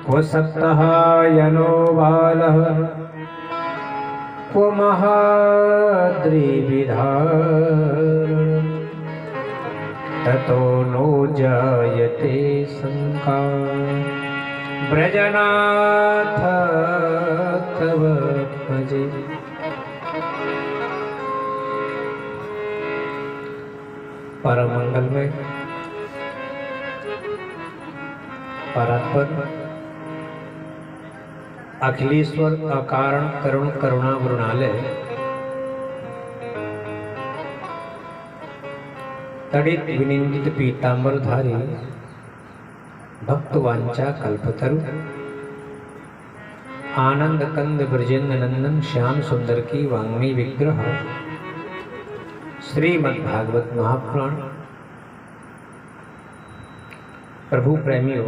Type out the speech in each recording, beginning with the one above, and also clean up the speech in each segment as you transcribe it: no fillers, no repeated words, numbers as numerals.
क्व सत्तः यनो बालः क्व महाद्रिविधारणम् ततो नो जायते शंका ब्रजनाथ तव भजे। परम मंगल में परात्पर अखिलेश्वर अकारण करुण करुणा वृणालय तड़ित विनिंदित पीतांबरधारी भक्तवांचा कल्पतरु आनंद कंद ब्रजेंद्र नंदन श्याम सुंदर की वांग्मी विग्रह श्रीमद्भागवत महापुराण। प्रभु प्रेमियों,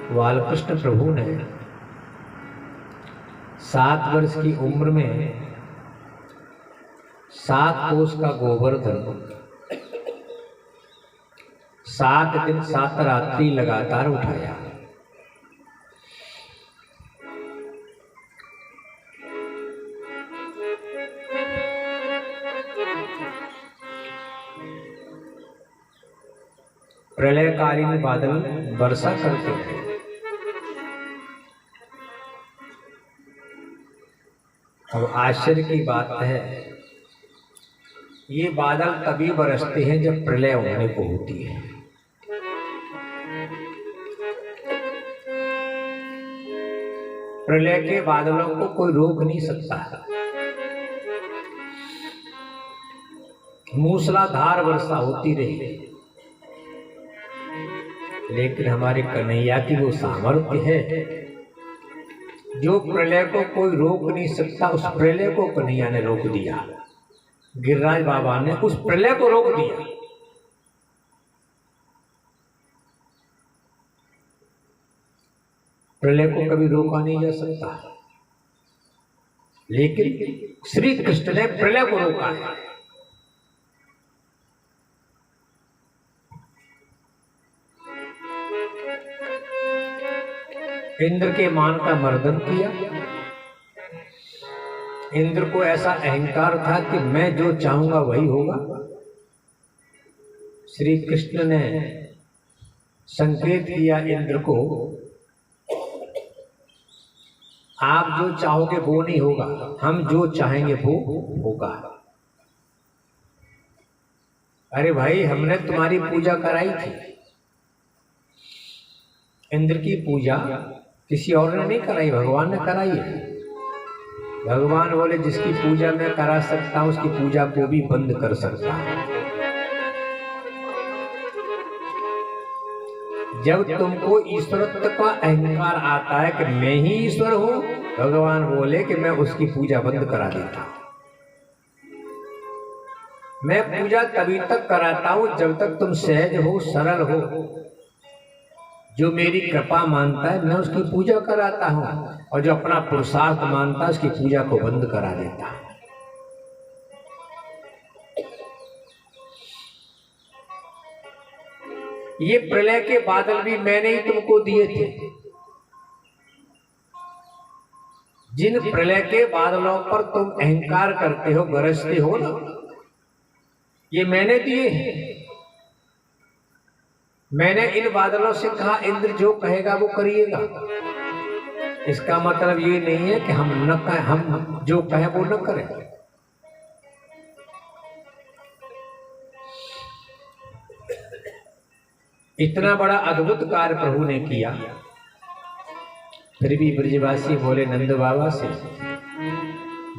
बालकृष्ण प्रभु ने 7 वर्ष की उम्र में 7 कोस का गोवर्धन 7 दिन 7 रात्रि लगातार उठाया। प्रलयकालीन बादल वर्षा करते हैं। अब आश्चर्य की बात है, ये बादल तभी बरसते हैं जब प्रलय होने को होती है। प्रलय के बादलों को कोई रोक नहीं सकता। मूसलाधार वर्षा होती रही, लेकिन हमारे कन्हैया की वो सामर्थ्य है, जो प्रलय को कोई रोक नहीं सकता, उस प्रलय को कन्हैया ने रोक दिया। गिरिराज बाबा ने उस प्रलय को रोक दिया। प्रलय को कभी रोका नहीं जा सकता, लेकिन श्री कृष्ण ने प्रलय को रोका है। इंद्र के मान का मर्दन किया। इंद्र को ऐसा अहंकार था कि मैं जो चाहूंगा वही होगा। श्री कृष्ण ने संकेत किया इंद्र को, आप जो चाहोगे वो नहीं होगा, हम जो चाहेंगे वो होगा। अरे भाई, हमने तुम्हारी पूजा कराई थी। इंद्र की पूजा किसी और ने नहीं कराई, भगवान ने कराई है। भगवान बोले जिसकी पूजा मैं करा सकता हूं उसकी पूजा को भी बंद कर सकता हूं। जब तुमको ईश्वरत्व का अहंकार आता है कि मैं ही ईश्वर हूं, भगवान बोले कि मैं उसकी पूजा बंद करा देता हूं। मैं पूजा तभी तक कराता हूं जब तक तुम सहज हो, सरल हो। जो मेरी कृपा मानता है मैं उसकी पूजा कराता हूं, और जो अपना पुरुषार्थ मानता है उसकी पूजा को बंद करा देता है। ये प्रलय के बादल भी मैंने ही तुमको दिए थे। जिन प्रलय के बादलों पर तुम अहंकार करते हो, गरजते हो ना, ये मैंने दिए हैं। मैंने इन बादलों से कहा इंद्र जो कहेगा वो करिएगा। इसका मतलब ये नहीं है कि हम जो कहें वो न करें। इतना बड़ा अद्भुत कार्य प्रभु ने किया, फिर भी ब्रजवासी बोले नंद बाबा से,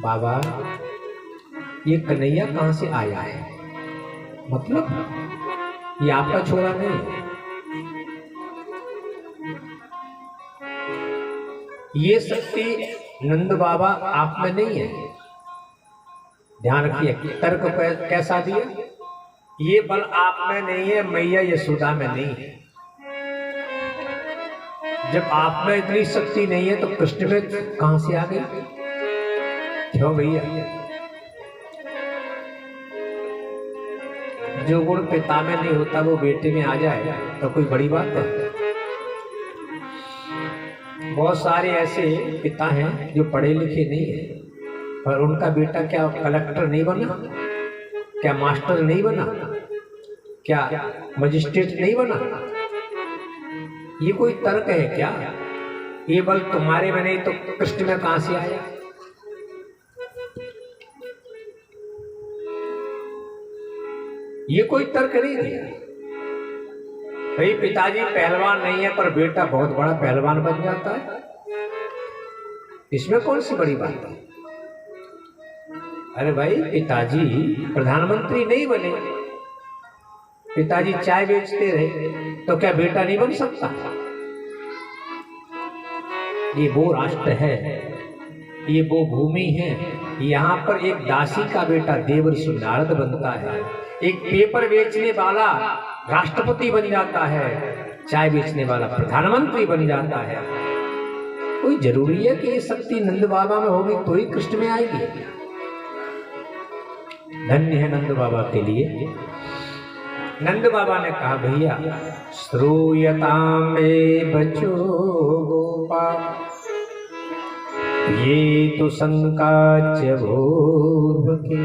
बाबा ये कन्हैया कहां से आया है? मतलब ये आपका छोरा नहीं है। ये शक्ति नंद बाबा आप में नहीं है। ध्यान रखिए, तर्क कैसा दिया? ये बल आप में नहीं है, मैया यशोदा में नहीं है। जब आप में इतनी शक्ति नहीं है तो कृष्ण में कहां से आ गई? क्यों भैया? जो गुण पिता में नहीं होता वो बेटे में आ जाए तो कोई बड़ी बात है? बहुत सारे ऐसे पिता हैं जो पढ़े लिखे नहीं है, पर उनका बेटा क्या कलेक्टर नहीं बना, क्या मास्टर नहीं बना, क्या मजिस्ट्रेट नहीं बना? ये कोई तर्क है क्या? ये बल तुम्हारे में नहीं तो कृष्ण में कहां से आया? ये कोई तर्क नहीं दिया। भाई पिताजी पहलवान नहीं है पर बेटा बहुत बड़ा पहलवान बन जाता है, इसमें कौन सी बड़ी बात है? अरे भाई पिताजी प्रधानमंत्री नहीं बने, पिताजी चाय बेचते रहे, तो क्या बेटा नहीं बन सकता? ये वो राष्ट्र है, ये वो भूमि है, यहाँ पर एक दासी का बेटा देवर्षि नारद बनता है, एक पेपर बेचने वाला राष्ट्रपति बन जाता है, चाय बेचने वाला प्रधानमंत्री बन जाता है। कोई जरूरी है कि ये शक्ति नंद बाबा में होगी तो ही कृष्ण में आएगी? धन्य है नंद बाबा के लिए। नंद बाबा ने कहा भैया श्रूयताम मे बचो गोपाल, ये तो शंका च भूर्भुके,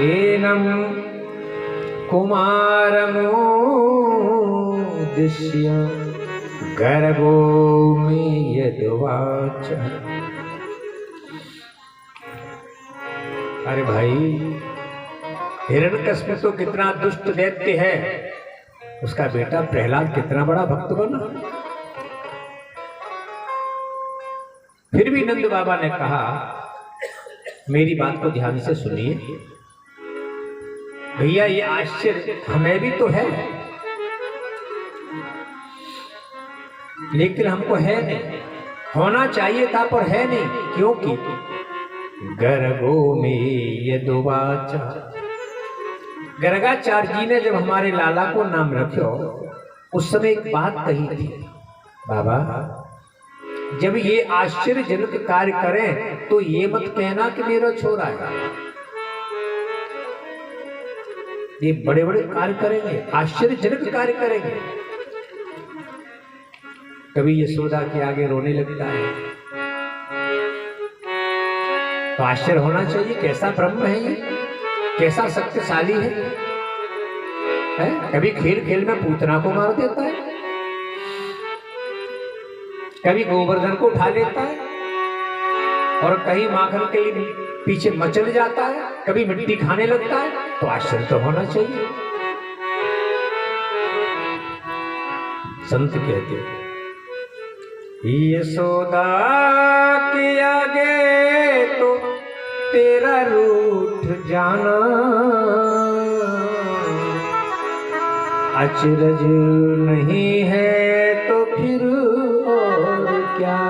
एनम कुमारमुद्दिश्य गर्भो में यद्वाच। अरे भाई हिरण्यकश्यप तो कितना दुष्ट दैत्य है, उसका बेटा प्रहलाद कितना बड़ा भक्त बना। फिर भी नंद बाबा ने कहा मेरी बात को ध्यान से सुनिए भैया, ये आश्चर्य हमें भी तो है लेकिन हमको है नहीं, होना चाहिए था पर है नहीं, क्योंकि गर्भो में यदुवाचा। गर्गाचार्य जी ने जब हमारे लाला को नाम रखो उस समय एक बात कही थी, बाबा जब ये आश्चर्यजनक कार्य करें तो ये मत कहना कि मेरा छोरा है, ये बड़े बड़े कार्य करेंगे, आश्चर्यजनक कार्य करेंगे। कभी यशोदा के आगे रोने लगता है तो आश्चर्य होना चाहिए, कैसा ब्रह्म है ये, कैसा शक्तिशाली है? कभी खेल खेल में पूतना को मार देता है, कभी गोवर्धन को उठा लेता है और कहीं माखन के लिए पीछे मचल जाता है, कभी मिट्टी खाने लगता है, तो आश्चर्य तो होना चाहिए। संत कहते हैं यशोदा के आगे तो तेरा रूठ जाना, अचरज नहीं है तो फिर और क्या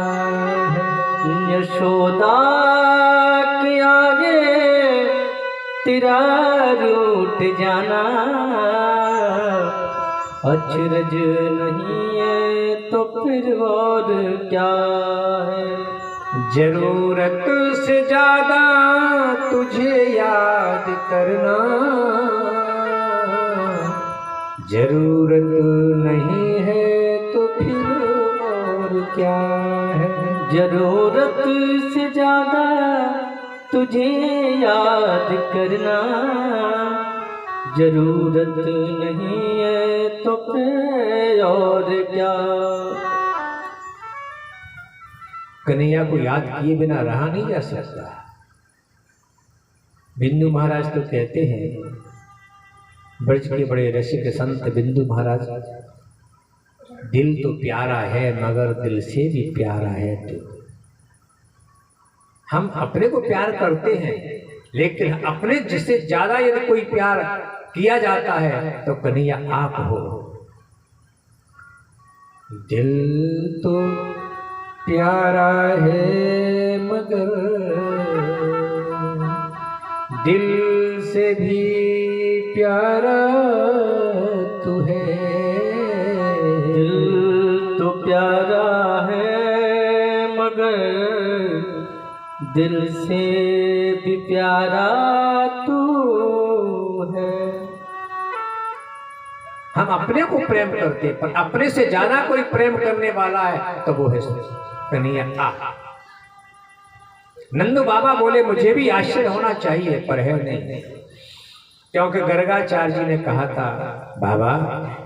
है। यशोदा के आगे तेरा रूठ जाना, अचरज नहीं है तो फिर और क्या है। जरूरत से ज्यादा तुझे याद करना, जरूरत नहीं है तो फिर और क्या है। जरूरत से ज्यादा तुझे याद करना, जरूरत नहीं है तो फिर और क्या। कन्हैया को याद किए बिना रहा नहीं जा सकता। बिंदु महाराज तो कहते हैं, ब्रज के बड़े रसिक संत बिंदु महाराज, दिल तो प्यारा है मगर दिल से भी प्यारा है तू। हम अपने को प्यार करते हैं लेकिन अपने जिससे ज्यादा यदि कोई प्यार किया जाता है तो कन्हैया आप हो। दिल तो प्यारा है मगर दिल से भी प्यारा तू है। दिल तो प्यारा है मगर दिल से भी प्यारा तू है। हम अपने को प्रेम करते, पर अपने से ज्यादा कोई प्रेम करने वाला है तो वो है कन्हैया। नंदू बाबा बोले मुझे भी आश्चर्य होना चाहिए, पर है नहीं, क्योंकि गर्गाचार्य जी ने कहा था बाबा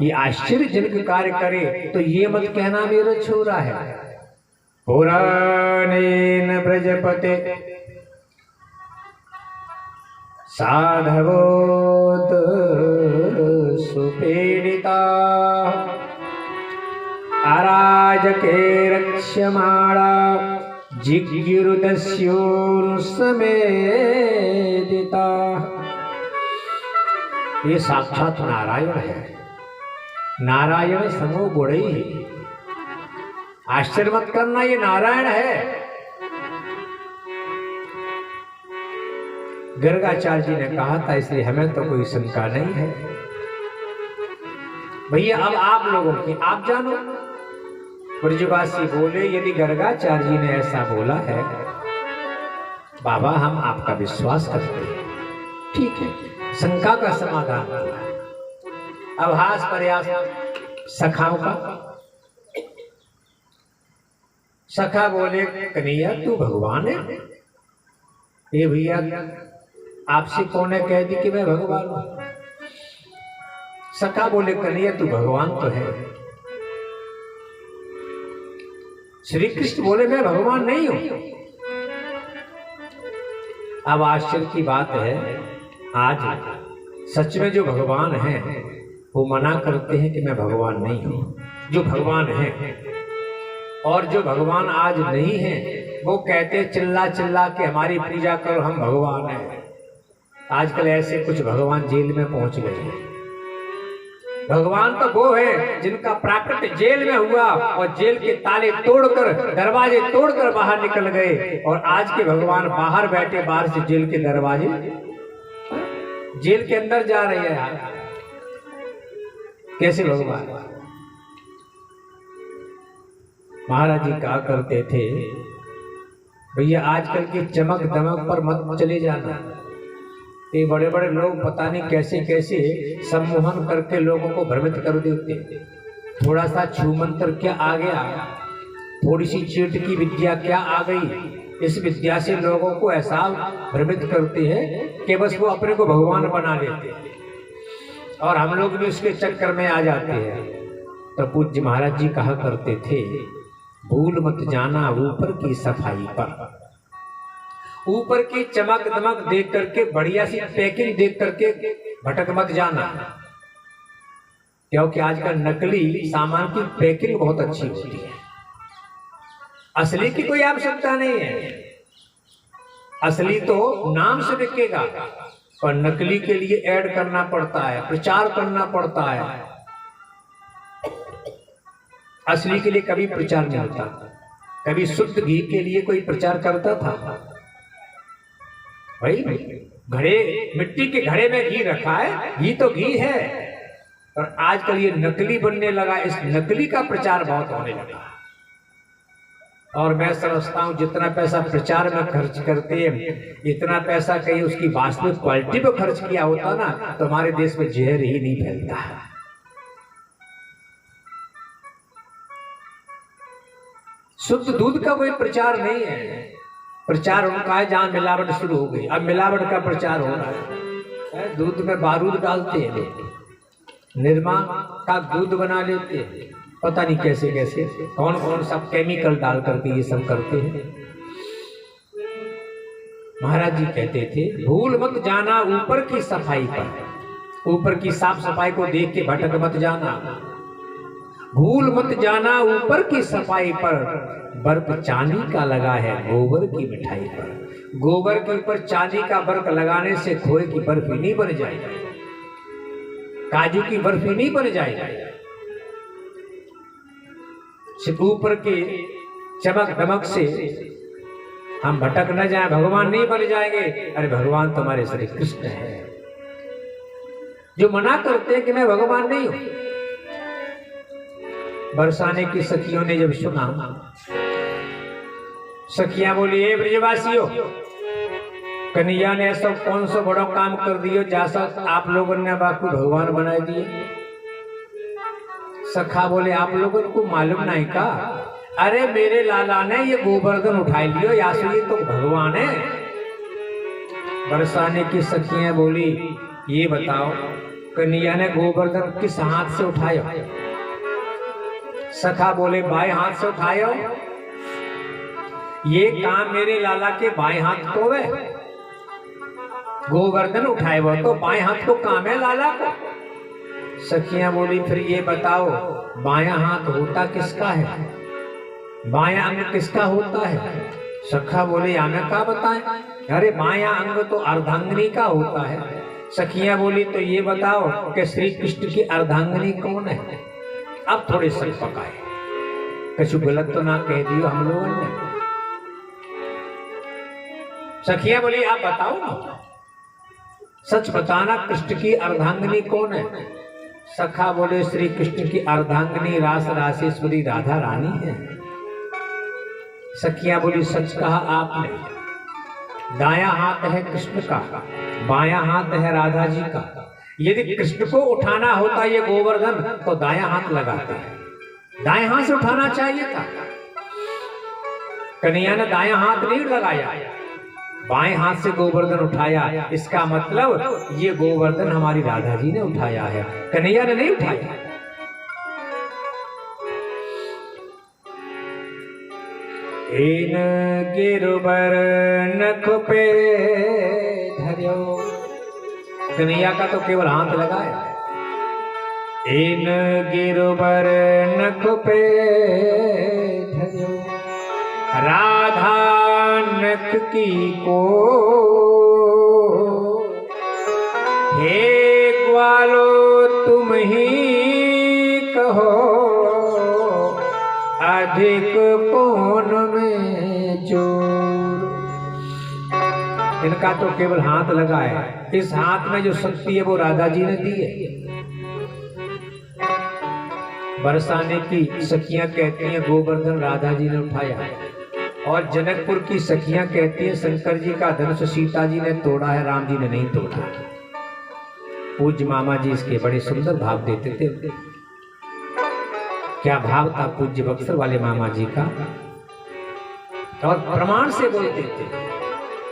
ये आश्चर्यजनक कार्य करे तो ये मत कहना मेरा छोरा है। पुराणेन ब्रजपते साधवोत सुपीड़िता अराजके रक्ष्यमाणा जिज्ञिरुदस्योन्समेदिता। ये साक्षात नारायण है, नारायण समो गुणैः। आश्चर्य मत करना, ये नारायण है। गर्गाचार्य जी ने कहा था, इसलिए हमें तो कोई शंका नहीं है। भैया अब आप लोगों की आप जानो। ब्रजवासी बोले यदि गर्गाचार्य जी ने ऐसा बोला है बाबा हम आपका विश्वास करते हैं, ठीक है, शंका का समाधान किया। अब हास प्रयास सखाओं का। सखा बोले कन्हैया तू भगवान है? ये भैया आपसे कौन है कह दी कि मैं भगवान हूं? सखा बोले कन्हैया तू भगवान तो है। श्री कृष्ण बोले मैं भगवान नहीं हूं। अब आश्चर्य की बात है, आज सच में जो भगवान हैं वो मना करते हैं कि मैं भगवान नहीं हूं। जो भगवान हैं और जो भगवान आज नहीं है वो कहते चिल्ला चिल्ला के हमारी पूजा करो हम भगवान हैं। आजकल ऐसे कुछ भगवान जेल में पहुंच गए हैं। भगवान तो वो है जिनका प्राकट जेल में हुआ और जेल के ताले तोड़कर दरवाजे तोड़कर बाहर निकल गए, और आज के भगवान बाहर बैठे, बाहर से जेल के दरवाजे जेल के अंदर जा रहे हैं। कैसे भगवान? महाराज जी कहा करते थे भैया आजकल की चमक दमक पर मत चले जाना। ये बड़े बड़े लोग पता नहीं कैसे कैसे सम्मोहन करके लोगों को भ्रमित कर देते। थोड़ा सा छूमंतर क्या आ गया, थोड़ी सी चीट की विद्या क्या आ गई, इस विद्या से लोगों को ऐसा भ्रमित करते हैं कि बस वो अपने को भगवान बना लेते हैं, और हम लोग भी उसके चक्कर में आ जाते हैं। तो पूज्य महाराज जी कहा करते थे भूल मत जाना ऊपर की सफाई पर, ऊपर की चमक दमक देख करके, बढ़िया सी पैकिंग देख करके भटक मत जाना, क्योंकि आजकल नकली सामान की पैकिंग बहुत अच्छी होती है। असली की कोई आवश्यकता नहीं है। असली तो नाम से बिकेगा, पर नकली के लिए ऐड करना पड़ता है, प्रचार करना पड़ता है। असली के लिए कभी प्रचार नहीं होता। कभी शुद्ध घी के लिए कोई प्रचार करता था भाई? घड़े, मिट्टी के घड़े में घी रखा है, घी तो घी है, और आजकल ये नकली बनने लगा। इस नकली का प्रचार बहुत होने लगा, और मैं समझता हूं जितना पैसा प्रचार में खर्च करते हैं, इतना पैसा कहीं उसकी वास्तविक क्वालिटी पर खर्च किया होता ना तो हमारे देश में जहर ही नहीं फैलता है। शुद्ध दूध का कोई प्रचार नहीं है। प्रचार उनका है जहां मिलावट शुरू हो गई। अब मिलावट का प्रचार हो रहा है। दूध में बारूद डालते हैं लोग, निरमा का दूध बना लेते हैं, पता नहीं कैसे कैसे कौन कौन सब केमिकल डाल करके ये सब करते हैं। महाराज जी कहते थे भूल मत जाना ऊपर की सफाई पर, ऊपर की साफ सफाई को देख के भटक मत जाना। भूल मत जाना ऊपर की सफाई पर, बर्फ चांदी का लगा है गोबर की मिठाई पर। गोबर के ऊपर चांदी का बर्फ लगाने से खोए की बर्फी नहीं बन जाएगी, काजू की बर्फी नहीं बन जाएगी। सिर्फ ऊपर के चमक दमक से हम भटक न जाए, भगवान नहीं बन जाएंगे। अरे भगवान तुम्हारे श्री कृष्ण है, जो मना करते हैं कि मैं भगवान नहीं हूं। बरसाने की सखियों ने जब सुना, सखियां बोली हे ब्रजवासियों, कन्हैया ने ऐसा कौन सा बड़ा काम कर दियो जैसा आप लोगों ने बापू भगवान बना दिए। सखा बोले आप लोगों को मालूम नहीं का? अरे मेरे लाला ने ये गोवर्धन उठा लियो, या ये तो भगवान है। बरसाने की सखियां बोली ये बताओ कन्हैया ने गोवर्धन किस हाथ से उठाया? सखा बोले बाएं हाथ से उठायो। ये काम मेरे लाला के बाएं हाथ को है, गोवर्धन उठाए वो तो बाएं हाथ को काम है लाला को। सखियां बोली फिर ये बताओ बायां हाथ होता किसका है, बायां अंग किसका होता है? सखा बोले हमें क्या बताएं? अरे बायां अंग तो अर्धांगिनी का होता है। सखियां बोली तो ये बताओ कि श्री कृष्ण की अर्धांगिनी कौन है? अब थोड़े सच पकाए, कुछ गलत तो ना कह दियो हम लोगों ने। सखिया बोली आप बताओ ना, सच बताना कृष्ण की अर्धांगिनी कौन है? सखा बोले श्री कृष्ण की अर्धांगिनी रास रासेश्वरी राधा रानी है। सखिया बोली सच कहा आपने। दायां हाथ है कृष्ण का, बायां हाथ है राधा जी का। यदि कृष्ण को उठाना होता ये गोवर्धन तो दायां हाथ लगाते हैं, दाएं हाथ से उठाना चाहिए था। कन्हैया ने दायां हाथ नहीं लगाया, बाएं हाथ से गोवर्धन उठाया। इसका मतलब ये गोवर्धन हमारी राधा जी ने उठाया है, कन्हैया ने नहीं उठाया। इन गिरबर नख पे धर्यो, कन्हैया का तो केवल हाथ लगाया। इन गिरबर नख पे धर्यो, राधा नख की को हे ग्वालो तुम ही कहो, अधिक कौन में जोर। इनका तो केवल हाथ लगा है, इस हाथ में जो शक्ति है वो राधा जी ने दी है। बरसाने की सखियां कहती हैं गोवर्धन राधा जी ने उठाया, और जनकपुर की सखियां कहती हैं शंकर जी का धनुष सीता जी ने तोड़ा है, राम जी ने नहीं तोड़ा। पूज्य मामा जी इसके बड़े सुंदर भाव देते थे। क्या भाव था पूज्य बक्सर वाले मामा जी का, और प्रमाण से बोलते थे।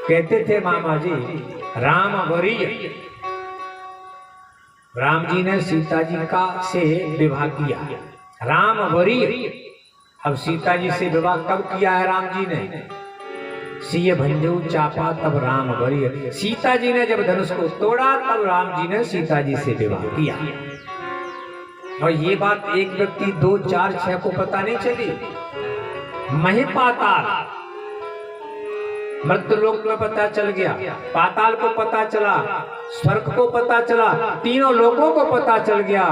कहते थे मामा जी राम वरीय, राम जी ने सीता जी का से विवाह किया, राम वरीय। अब सीता जी से विवाह कब किया है राम जी ने? सिय भंजो चापा तब राम वरीय। सीता जी ने जब धनुष को तोड़ा तब राम जी ने सीता जी से विवाह किया। और ये बात एक व्यक्ति 2, 4, 6 को पता नहीं चली। महिपाताल मृत्युलोक में पता चल गया, पाताल को पता चला, स्वर्ग को पता चला, तीनों लोगों को पता चल गया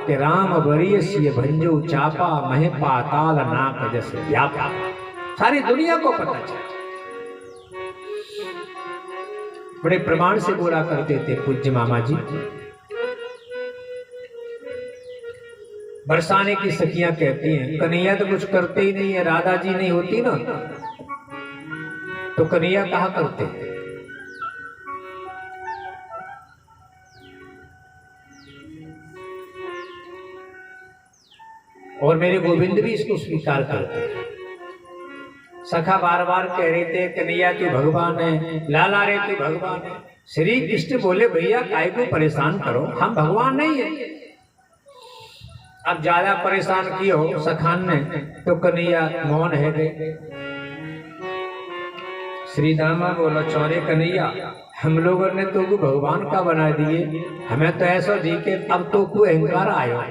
कि राम वरीय सिय भंजो चापा मह पाताल नाक जस व्यापा। सारी दुनिया को पता चला। बड़े प्रमाण से बोला करते थे पूज्य मामा जी। बरसाने की सखियां कहती हैं कन्हैया तो कुछ करते ही नहीं है, राधा जी नहीं होती ना तो कन्हैया कहा करते। और मेरे गोविंद भी इसको स्वीकार करते। सखा बार बार कह रहे थे कन्हैया तू भगवान है, लाला रे तू भगवान है। श्री कृष्ण बोले भैया काहे को परेशान करो, हम भगवान नहीं है। अब ज्यादा परेशान किए हो सखान ने तो कन्हैया मौन है गए। श्री दामा बोला चौरे कन्हैया हम लोगों ने तो भगवान का बना दिए, हमें तो ऐसा दिखे अब तो तू अहंकार आयो।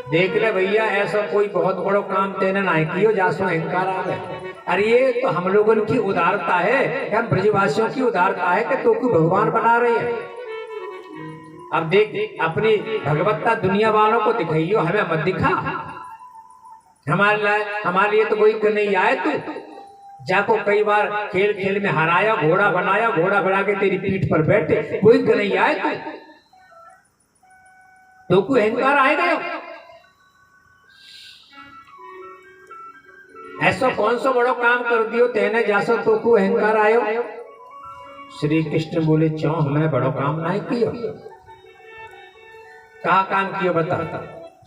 देख ले भैया ऐसा कोई बहुत बड़ो काम तेने ना कियो जासो अहंकार आ गए। अरे ये तो हम लोगों की उदारता है, हम ब्रजवासियों की उदारता है कि तो तू भगवान बना रही है। अब देख अपनी भगवत्ता दुनिया वालों को दिखाइयो, हमें मत दिखा। हमारे लिए तो कोई कन्हैया है। तू जाको कई बार खेल खेल में हराया, घोड़ा बनाया, घोड़ा बना के तेरी पीठ पर बैठे, कोई कन्हैया है तो कोई अहंकार आएगा। ऐसा कौन सा बड़ो काम कर दियो तेने जैसा तो को अहंकार आयो। श्री कृष्ण बोले क्यों हमें बड़ो काम नहीं कियो। कहा काम कियो बता।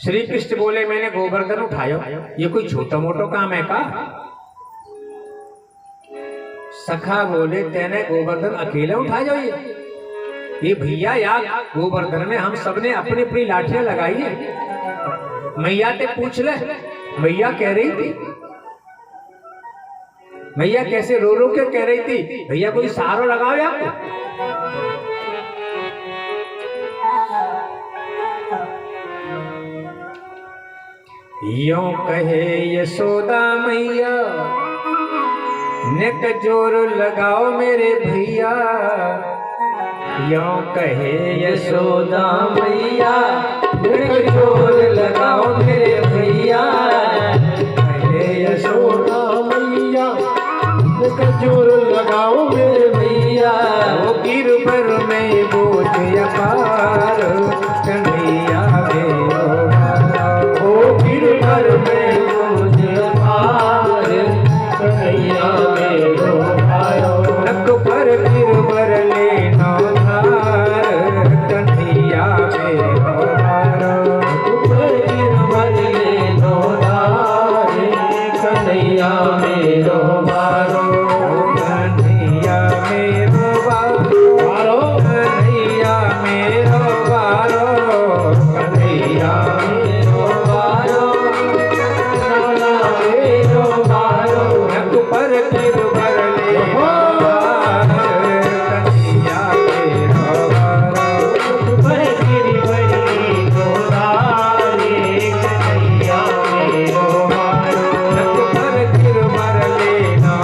श्री कृष्ण बोले मैंने गोवर्धन उठायो, ये कोई छोटा मोटा काम है का? सखा बोले तेने गोवर्धन अकेले उठा जाओ ये भैया यार गोवर्धन में हम सबने अपनी अपनी लाठियां लगाई है। मैया ते पूछ ले, मैया कह रही थी, मैया कैसे रो रो के कह रही थी भैया कोई सहारा लगाओ यार। यों कहे यशोदा मैया नेक जोर लगाओ मेरे भैया। यों कहे यशोदा मैया नेक जोर लगाओ मेरे भैया। कहे यशोदा मैया नेक जोर लगाओ मेरे भैया। वो गिरबर में बोझ अपार कन्हैया मेरो वो गिरबर में बोझ अपार कन्हैया मेरो नक पर गिरबर लेना धार कन्हैया मेरो नक पर गिरबर लेना धार कन्हैया मेरो कन्हैया मेरो बारो कन्हैया मेरो बारो कन्हैया मेरो बारो मेरो बारो नक पर गिरबर लेना कन्हैया मेरो बारो पर गिरबर लेना कन्हैया मेरो बारो नक पर गिरबर लेना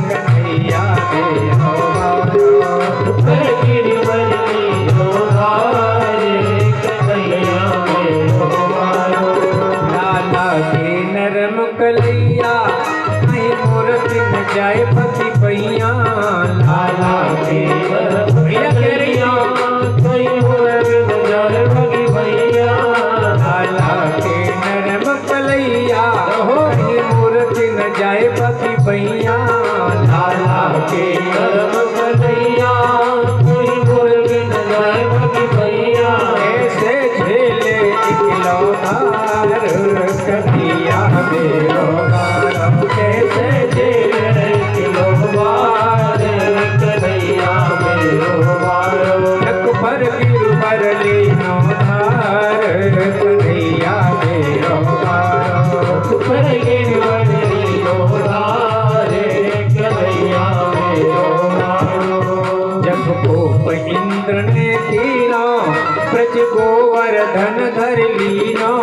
कन्हैया मेरो बारो पर गिरबर लेना कन्हैया मेरो बारो। लाला के नरम कलैया नहीं मूर्ति न जाए पति भैया। लाला के भैया कह रही कहीं मूर्ति न जाए पति भैया। लाला के नरम कलैया कहीं मूर्ति न जाए पति भैया। लाला के नरम कलैया कहीं मूर्ति न जाए पति भैया। ऐसे झेले इकलौतार कन्हैया मेरो बारो कैसे झेले इकलौतार कन्हैया मेरो बारो नक पर गिरबर लेना धार कन्हैया मेरो बारो नक पर गिरबर लेना धार कन्हैया मेरो बारो। जब कोप इंद्र ने कीना ब्रज गोवर्धन धर लीनो।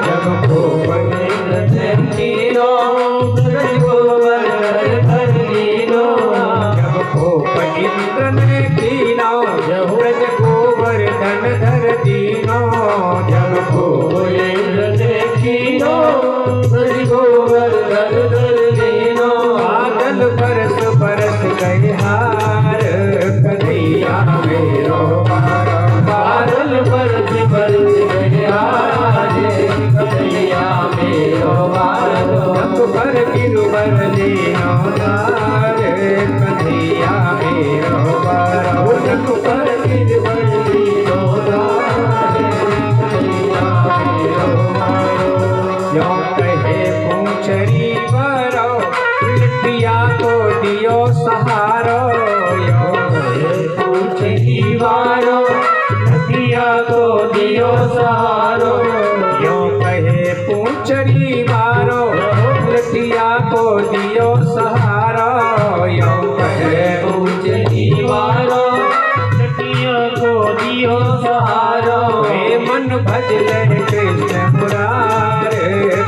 जब कोप इंद्र ने कीना ब्रज गोवर्धन धर लीनो। जब कोप इंद्र ने कीना ब्रज गोवर्धन धर दीनो। जब कोप इंद्र ने कीना ब्रज गोवर्धन धर दीनो। बादल बरस बरस गए हार कन्हैया मेरो बारो बादल बरस बरस गए हार कन्हैया मेरो बारो नक पर गिरबर लेना धार कन्हैया मेरो बारो नक पर गिरबर लेना धार कन्हैया मेरो बारो। यों कहे पूंछरी बरो लिपिया को दियो सहारो। यों कहे पूंछरी बरो लिपिया को दियो सहारो। यों कहे पूंछरी बरो लिपिया को दियो सहारो। यों कहे पूंछरी बरो लिपिया को दियो सहारो। हे मन भज ले कृष्ण मुरारे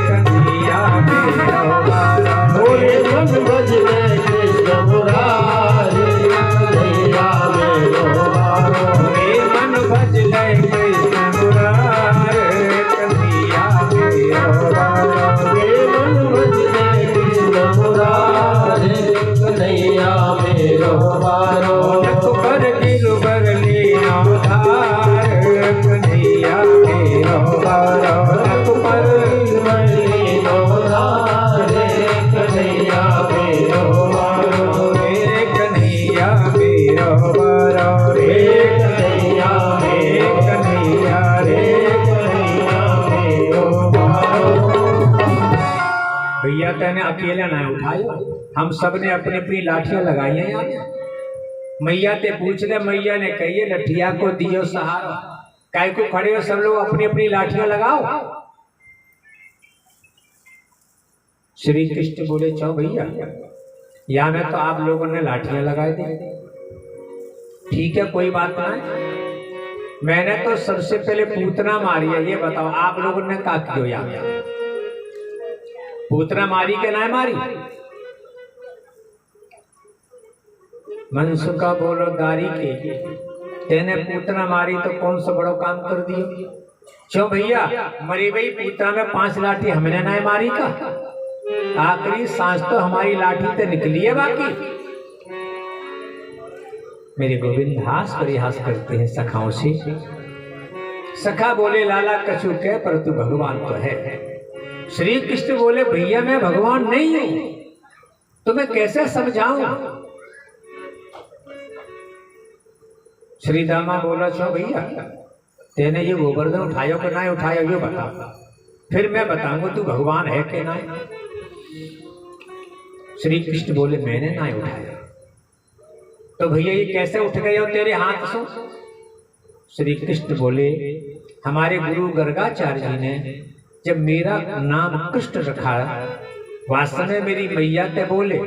कन्हैया मेरो बारो। हे मन भज ले कृष्ण मुरारे कन्हैया मेरो बारो। हे मन भज ले कृष्ण मुरारे कन्हैया मेरो बारो। हे मन भज ले कृष्ण मुरारे कन्हैया मेरो बारो नक पर गिरबर लेना धार कन्हैया मेरो भैया तेने अकेले ना उठायो, हम सब ने अपनी अपनी लाठियां लगाई हैं यहाँ। मैया ते पूछ ले, मैया ने कही लठिया को दियो सहारा, काय को खड़े हो सब लोग अपनी अपनी लाठियां लगाओ। श्री कृष्ण बोले चौ भैया यहाँ में तो आप लोगों ने लाठियां लगाई दी, ठीक है कोई बात नहीं, मैंने तो सबसे पहले पूतना मारी है, ये बताओ आप लोगों ने क्या किया यहाँ? पूतना मारी के ना मारी? मनसुखा बोलो दारी के, तेने पूतना मारी तो कौन सा बड़ो काम कर दियो? चो भैया मरी भाई पूतना में 5 लाठी हमने ना मारी का, आखिरी सांस तो हमारी लाठी तो निकली है बाकी। मेरे गोविंद हास परिहास करते हैं सखाओं से। सखा बोले लाला कछु कह पर तू भगवान तो है। श्री कृष्ण बोले भैया मैं भगवान नहीं हूं, तुम्हें कैसे समझाऊं? श्री दामा बोला छो भैया तेने ये गोवर्धन उठायो कि ना उठायो ये बता, फिर मैं बताऊंगा तू भगवान है कि ना। श्री कृष्ण बोले मैंने ना उठाया, तो भैया ये कैसे उठ गए हो तेरे हाथ से? श्री कृष्ण बोले हमारे गुरु गर्गाचार्य जी ने जब मेरा नाम कृष्ण रखा, वास्तव में मेरी मैया ते बोले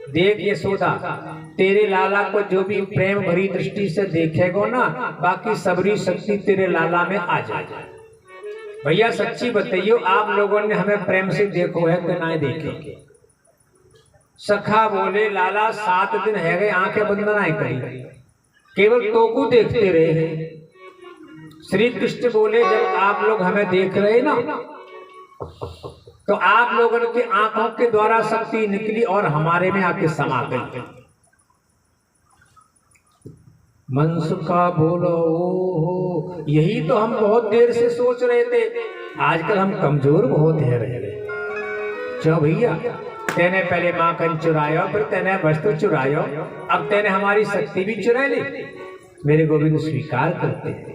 देख यशोदा तेरे लाला को जो भी प्रेम भरी दृष्टि से देखेगो ना, बाकी सबरी शक्ति तेरे लाला में आ जाए। भैया सच्ची बताइयो आप लोगों ने हमें प्रेम से देखो है कि ना देखे? सखा बोले लाला 7 दिन है गए आंखें बंद ना करी, केवल तो को देखते रहे। श्री कृष्ण बोले जब आप लोग हमें देख रहे ना तो आप लोगों की आंखों के द्वारा शक्ति निकली और हमारे में आके समा गई। मनसुखा बोलो ओहो यही तो हम बहुत देर से सोच रहे थे, आजकल हम कमजोर बहुत है रहे। चलो भैया तेने पहले माखन चुरायो, फिर तेने वस्त्र चुरायो, अब तेने हमारी शक्ति भी चुरा ली। मेरे गोविंद स्वीकार करते हैं,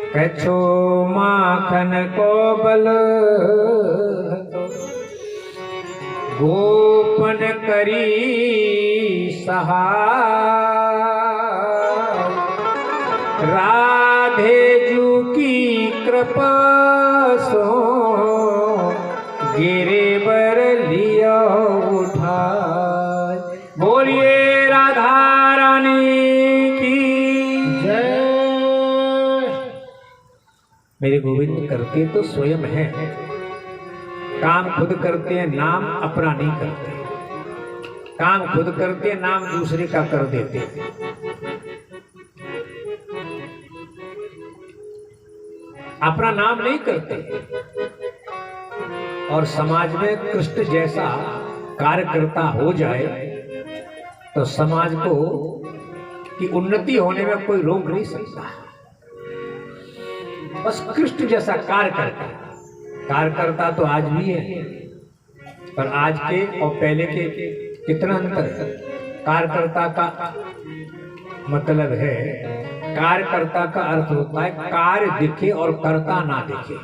कछो माखन को बल गोपन करी सहाय, राधे जू की कृपा सो गिरे बर लिया उठाय। बोलिए राधा रानी की जय। मेरे गोविंद करते तो स्वयं है, काम खुद करते हैं, नाम अपना नहीं करते। काम खुद करते हैं, नाम दूसरे का कर देते हैं। अपना नाम नहीं करते। और समाज में कृष्ण जैसा कार्यकर्ता हो जाए तो समाज को की उन्नति होने में कोई रोक नहीं सकता। बस कृष्ण जैसा कार्यकर्ता तो आज भी है, पर आज के और पहले के कितना अंतर। कार्यकर्ता का मतलब है, कार्यकर्ता का अर्थ होता है कार्य दिखे और कर्ता ना दिखे।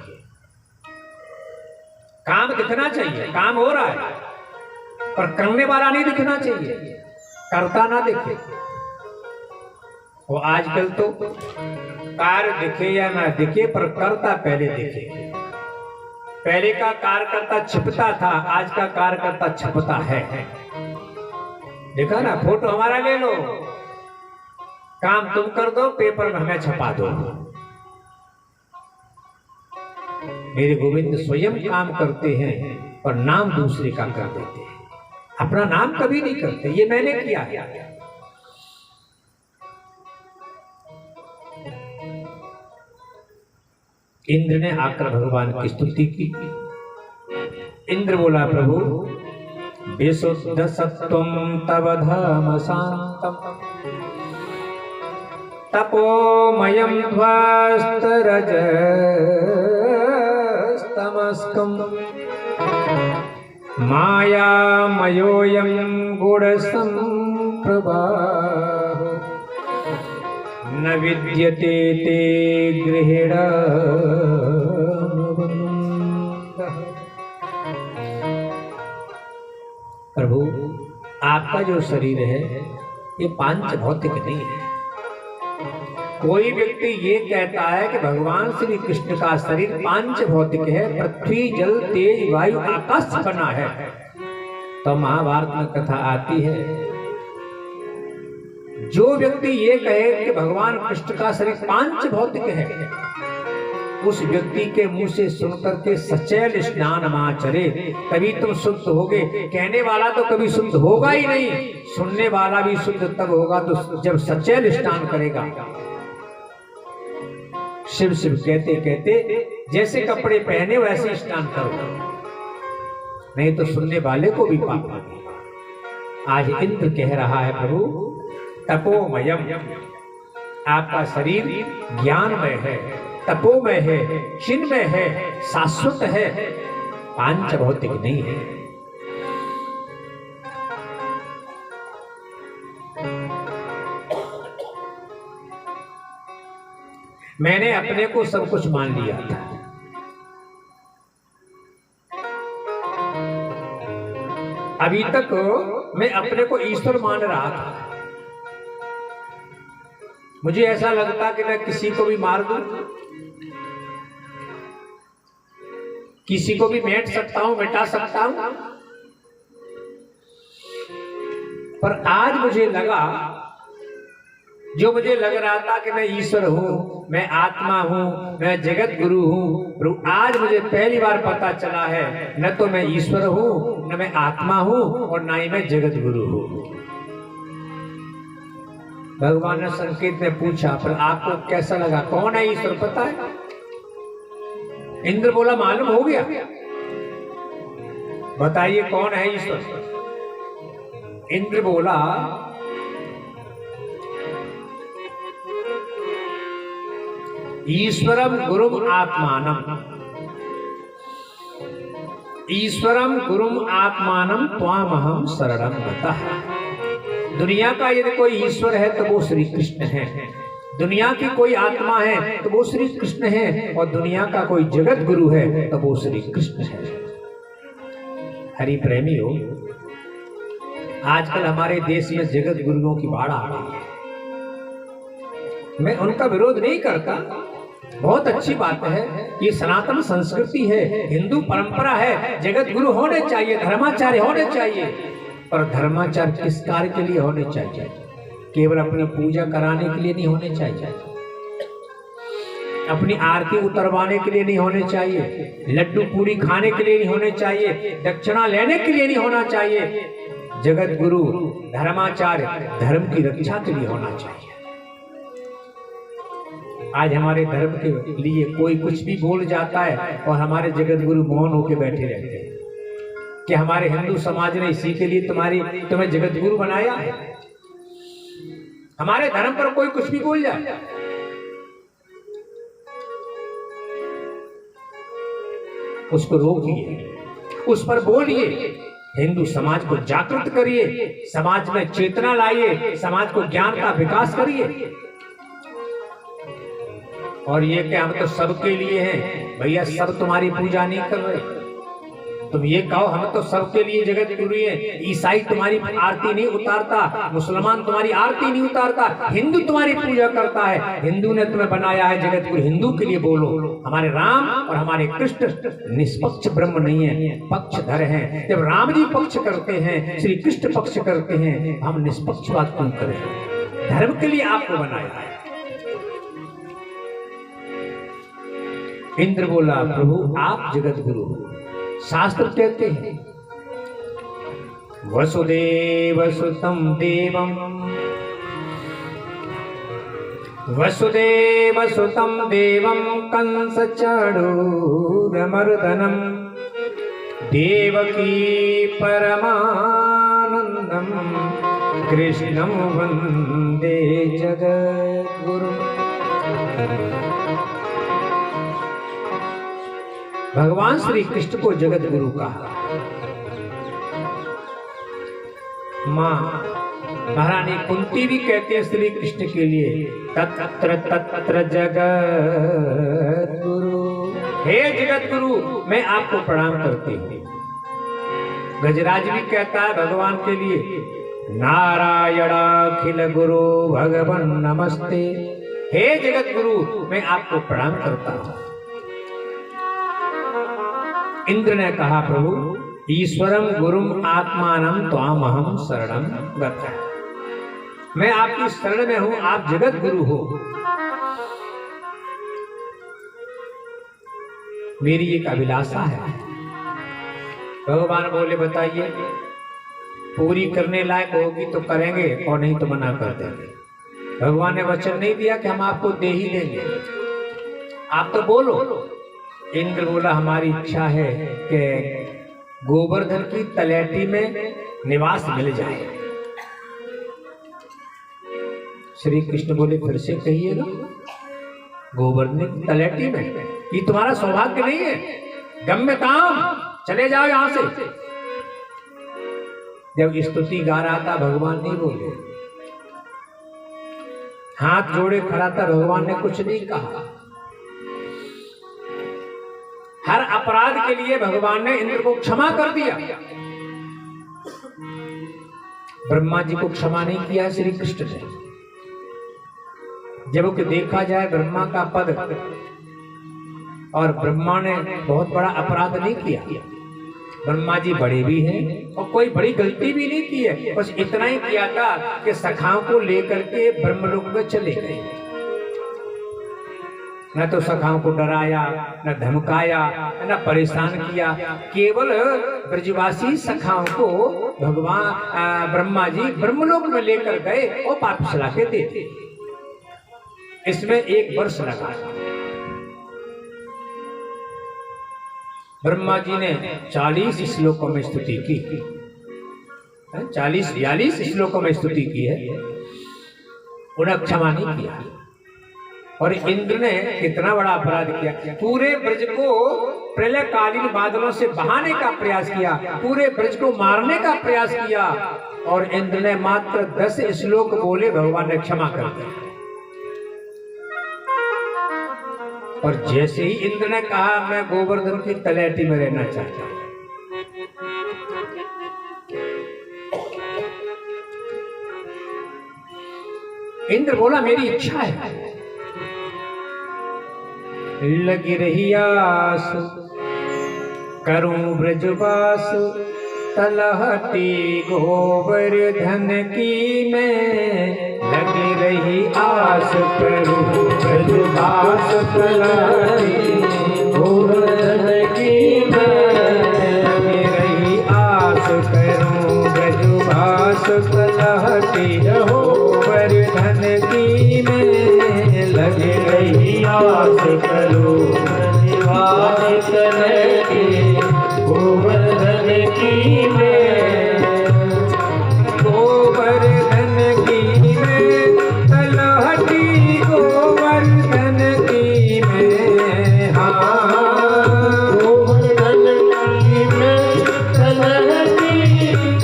काम दिखना चाहिए, काम हो रहा है, पर करने वाला नहीं दिखना चाहिए, करता ना दिखे। वो आजकल तो कार्य दिखे या ना दिखे पर करता पहले दिखे। पहले का कार्यकर्ता छिपता था, आज का कार्यकर्ता छपता है। देखा ना, फोटो हमारा ले लो, काम तुम कर दो, पेपर में हमें छपा दो। मेरे गोविंद स्वयं काम करते हैं पर नाम दूसरे का कर देते हैं, अपना नाम कभी नहीं करते। ये मैंने किया है। इंद्र ने आकर भगवान की स्तुति की। इंद्र बोला प्रभु विशुद्ध सत्वं तव धाम शांतम तपोमयं ध्वस्तरज तमस्कं मायामयोऽयं गुणसम्प्रभाः न विद्यते ते गृहीण। आपका जो शरीर है ये पांच भौतिक नहीं है। कोई व्यक्ति ये कहता है कि भगवान श्री कृष्ण का शरीर पांच भौतिक है, पृथ्वी जल तेज वायु आकाश बना है, तो महाभारत में कथा आती है, जो व्यक्ति ये कहे कि भगवान कृष्ण का शरीर पांच भौतिक है, उस व्यक्ति के मुंह से सुनकर के सचैल स्नान माचरे, तभी तुम शुद्ध होगे। कहने वाला तो कभी शुद्ध होगा ही नहीं, सुनने वाला भी शुद्ध तब होगा तो जब सचैल स्नान करेगा। शिव शिव कहते कहते जैसे कपड़े पहने वैसे स्नान करो, नहीं तो सुनने वाले को भी पाप लगेगा। आज इंद्र कह रहा है प्रभु तपोमयम, आपका शरीर ज्ञानमय है, तपोमय है, चिन्मय है, शाश्वत है, पांच भौतिक नहीं है। मैंने अपने को सब कुछ मान लिया था, अभी तक मैं अपने को ईश्वर मान रहा था। मुझे ऐसा लगता कि मैं किसी को भी मार दूं, किसी को भी मेट सकता हूं, मिटा सकता हूं। पर आज मुझे लगा, जो मुझे लग रहा था कि मैं ईश्वर हूं, मैं आत्मा हूं, मैं जगत गुरु हूं, आज मुझे पहली बार पता चला है न तो मैं ईश्वर हूं, न मैं आत्मा हूं, और न ही मैं जगत गुरु हूं। भगवान ने संकेत में पूछा, पर आपको कैसा लगा, कौन है ईश्वर पता है? इंद्र बोला मालूम हो गया, बताइए कौन है ईश्वर। इंद्र बोला ईश्वरम गुरुम आत्मानम, ईश्वरम गुरुम आत्मानम त्वामहम शरणं गतः। दुनिया का यदि कोई ईश्वर है तो वो श्री कृष्ण है, दुनिया की कोई आत्मा है तो वो श्री कृष्ण है, और दुनिया का कोई जगत गुरु है तो वो श्री कृष्ण है। हरि प्रेमी हो, आजकल हमारे देश में जगत गुरुओं की बाढ़ आ रही है। मैं उनका विरोध नहीं करता, बहुत अच्छी बात है, ये सनातन संस्कृति है, हिंदू परंपरा है, जगत गुरु होने चाहिए, धर्माचार्य होने चाहिए। पर धर्माचार्य किस कार्य के लिए होने चाहिए? केवल अपनी पूजा कराने के लिए नहीं होने चाहिए, अपनी आरती उतरवाने के लिए नहीं होने चाहिए, लड्डू पूरी खाने के लिए नहीं होने चाहिए, दक्षिणा लेने के लिए नहीं होना चाहिए। जगत गुरु धर्माचार्य धर्म की रक्षा के लिए होना चाहिए। आज हमारे धर्म के लिए कोई कुछ भी बोल जाता है और हमारे जगत गुरु मौन होकर बैठे रहते हैं कि हमारे हिंदू समाज ने इसी के लिए तुम्हें जगत गुरु बनाया है। हमारे धर्म पर कोई कुछ भी बोल जाए, उसको रोकिए, उस पर बोलिए, हिंदू समाज को जागृत करिए, समाज में चेतना लाइए, समाज को ज्ञान का विकास करिए। और ये कि हम तो सबके लिए हैं, भैया सब तुम्हारी पूजा नहीं कर रहे। तुम ये कहो हम तो सबके लिए जगत गुरु हैं, ईसाई तुम्हारी आरती नहीं उतारता, मुसलमान तुम्हारी आरती नहीं उतारता, हिंदू तुम्हारी पूजा करता है, हिंदू ने तुम्हें बनाया है जगत गुरु, हिंदू के लिए बोलो। हमारे राम और हमारे कृष्ण निष्पक्ष ब्रह्म नहीं है, पक्षधर हैं। जब राम जी पक्ष करते हैं, श्री कृष्ण पक्ष करते हैं, हम निष्पक्ष बात क्यों करें? धर्म के लिए आपको बनाया है। इंद्र बोला प्रभु आप जगत गुरु हो। शास्त्र कहते हैं वसुदेव सुतं देवम, वसुदेव सुतं देवम कंस चाणूरमर्दनम, देवकी परमानंदम, कृष्णं वंदे जगद्गुरु। भगवान श्री कृष्ण को जगत गुरु कहा। मां महारानी कुंती भी कहते हैं श्री कृष्ण के लिए तत्र तत्र जगत गुरु, हे जगत गुरु मैं आपको प्रणाम करती हूँ। गजराज भी कहता है भगवान के लिए नारायणाखिल गुरु भगवन नमस्ते। हे जगत गुरु, मैं आपको प्रणाम करता हूं। इंद्र ने कहा, प्रभु ईश्वरम गुरुम आत्मानम त्वामहम शरणम गच्छामि। मैं आपकी शरण में हूं, आप जगत गुरु हो। मेरी एक अभिलाषा है। भगवान बोले, बताइए। पूरी करने लायक होगी तो करेंगे और नहीं तो मना कर देंगे। भगवान ने वचन नहीं दिया कि हम आपको दे ही देंगे, आप तो बोलो। इंद्र बोला, हमारी इच्छा है कि गोवर्धन की तलैटी में निवास मिल जाए। श्री कृष्ण बोले, फिर से कहिएगा। गोवर्धन की तलैटी में? ये तुम्हारा सौभाग्य नहीं है। गम्यताम, चले जाओ यहां से। जब स्तुति गा रहा था, भगवान नहीं बोले। हाथ जोड़े खड़ा था, भगवान ने कुछ नहीं कहा। हर अपराध के लिए भगवान ने इंद्र को क्षमा कर दिया। ब्रह्मा जी को क्षमा नहीं किया श्री कृष्ण ने। जब कि देखा जाए ब्रह्मा का पद, और ब्रह्मा ने बहुत बड़ा अपराध नहीं किया। ब्रह्मा जी बड़े भी हैं और कोई बड़ी गलती भी नहीं की है। बस इतना ही किया था कि सखाओं को लेकर के ब्रह्मलोक में चले गए। न तो सखाओं को डराया, न धमकाया, न परेशान किया। केवल ब्रजवासी सखाओं को भगवान ब्रह्मा जी ब्रह्मलोक में लेकर गए और वापस ला के दे। इसमें 1 वर्ष लगा। ब्रह्मा जी ने 40 श्लोकों में स्तुति की, 40-42 श्लोकों में स्तुति की है। उन्हें क्षमा नहीं किया। और इंद्र ने कितना बड़ा अपराध किया। पूरे ब्रज को प्रलयकालीन बादलों से बहाने का प्रयास किया, पूरे ब्रज को मारने का प्रयास किया, और इंद्र ने मात्र 10 श्लोक बोले, भगवान ने क्षमा कर दिया। और जैसे ही इंद्र ने कहा, मैं गोवर्धन की तलैटी में रहना चाहता हूं, इंद्र बोला, मेरी इच्छा है। लगी रही आस, करूं ब्रजवास, तलहटी गोवर्धन की मैं। लगी रही आस, करूं ब्रजवास, तलहटी गोवर्धन की मैं। लगी रही आस, करूं ब्रजवास, तलहटी गोवर्धन की मैं। लगी रही आस, करूं ब्रजवास, तलहटी गोवर्धन की मैं। गोवर्धन की मैं, तलहटी गोवर्धन की मैं। हाँ, गोवर्धन की मैं, तलहटी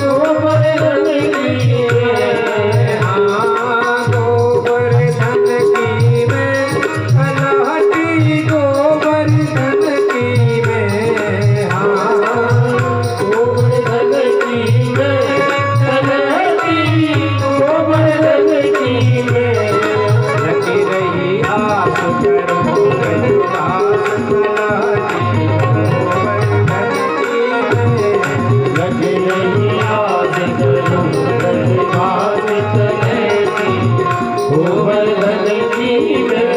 गोवर्धन की मैं। हाँ, गोवर्धन की मैं, तलहटी गोवर्धन की मैं। हाँ, गोवर्धन की मैं, तलहटी गोवर्धन की मैं। लगी रही आस, करूं ब्रजवास, तलहटी गोवर्धन की मैं। लगी रही आस, करूं ब्रजवास, तलहटी गोवर्धन की मैं।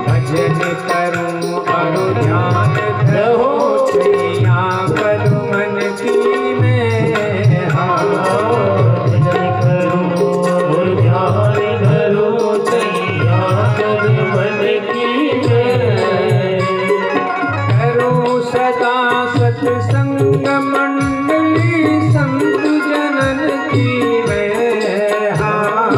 भजन करूं और ध्यान धरो, छैया करूं मन की मैं। हाँ, भजन करूं और ध्यान धरो, छैया करूं मन की मैं। करूं सदा सत्संग मंडली, संत जनन की मैं। हाँ,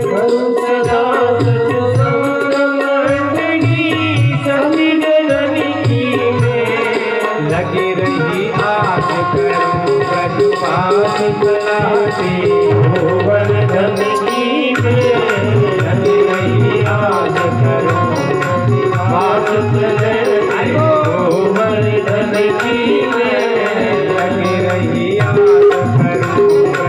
करूं सदा सत्संग मंडली, संत जनन की मैं। लगी रही आस, करूं ब्रजवास, तलहटी गोवर्धन की मैं। लगी रही आस, करूं ब्रजवास, तलहटी गोवर्धन की मैं। लगी रही आस, करूं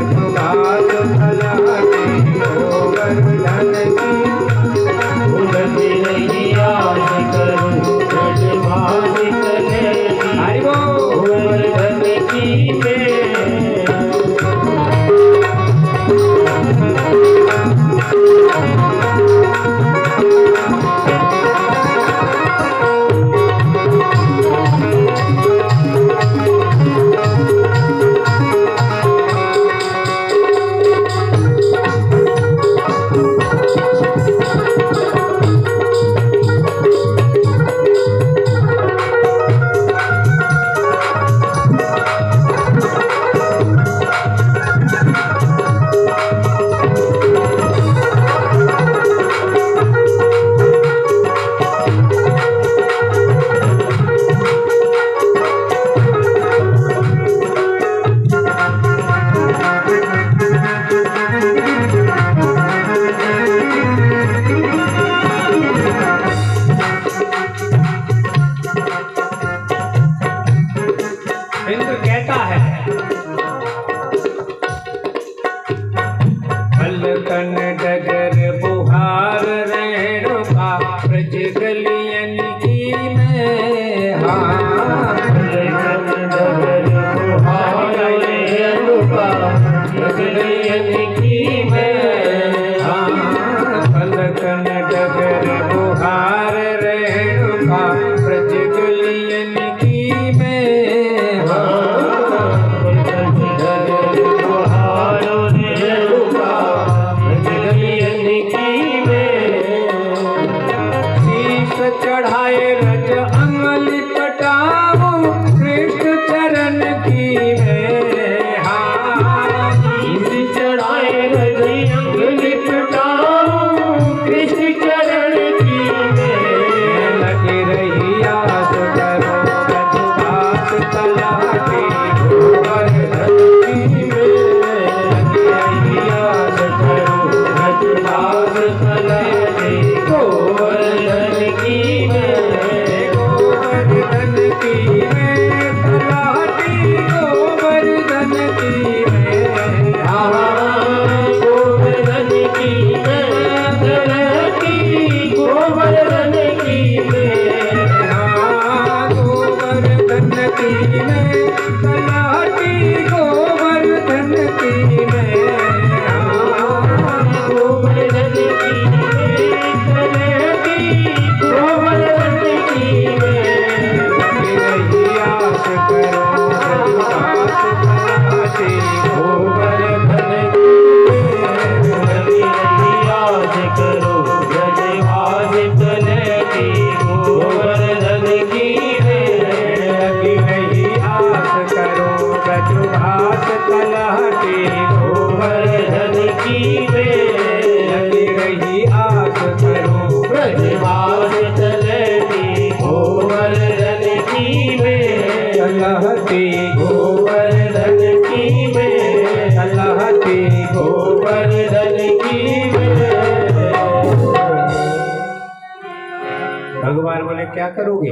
क्या करोगे?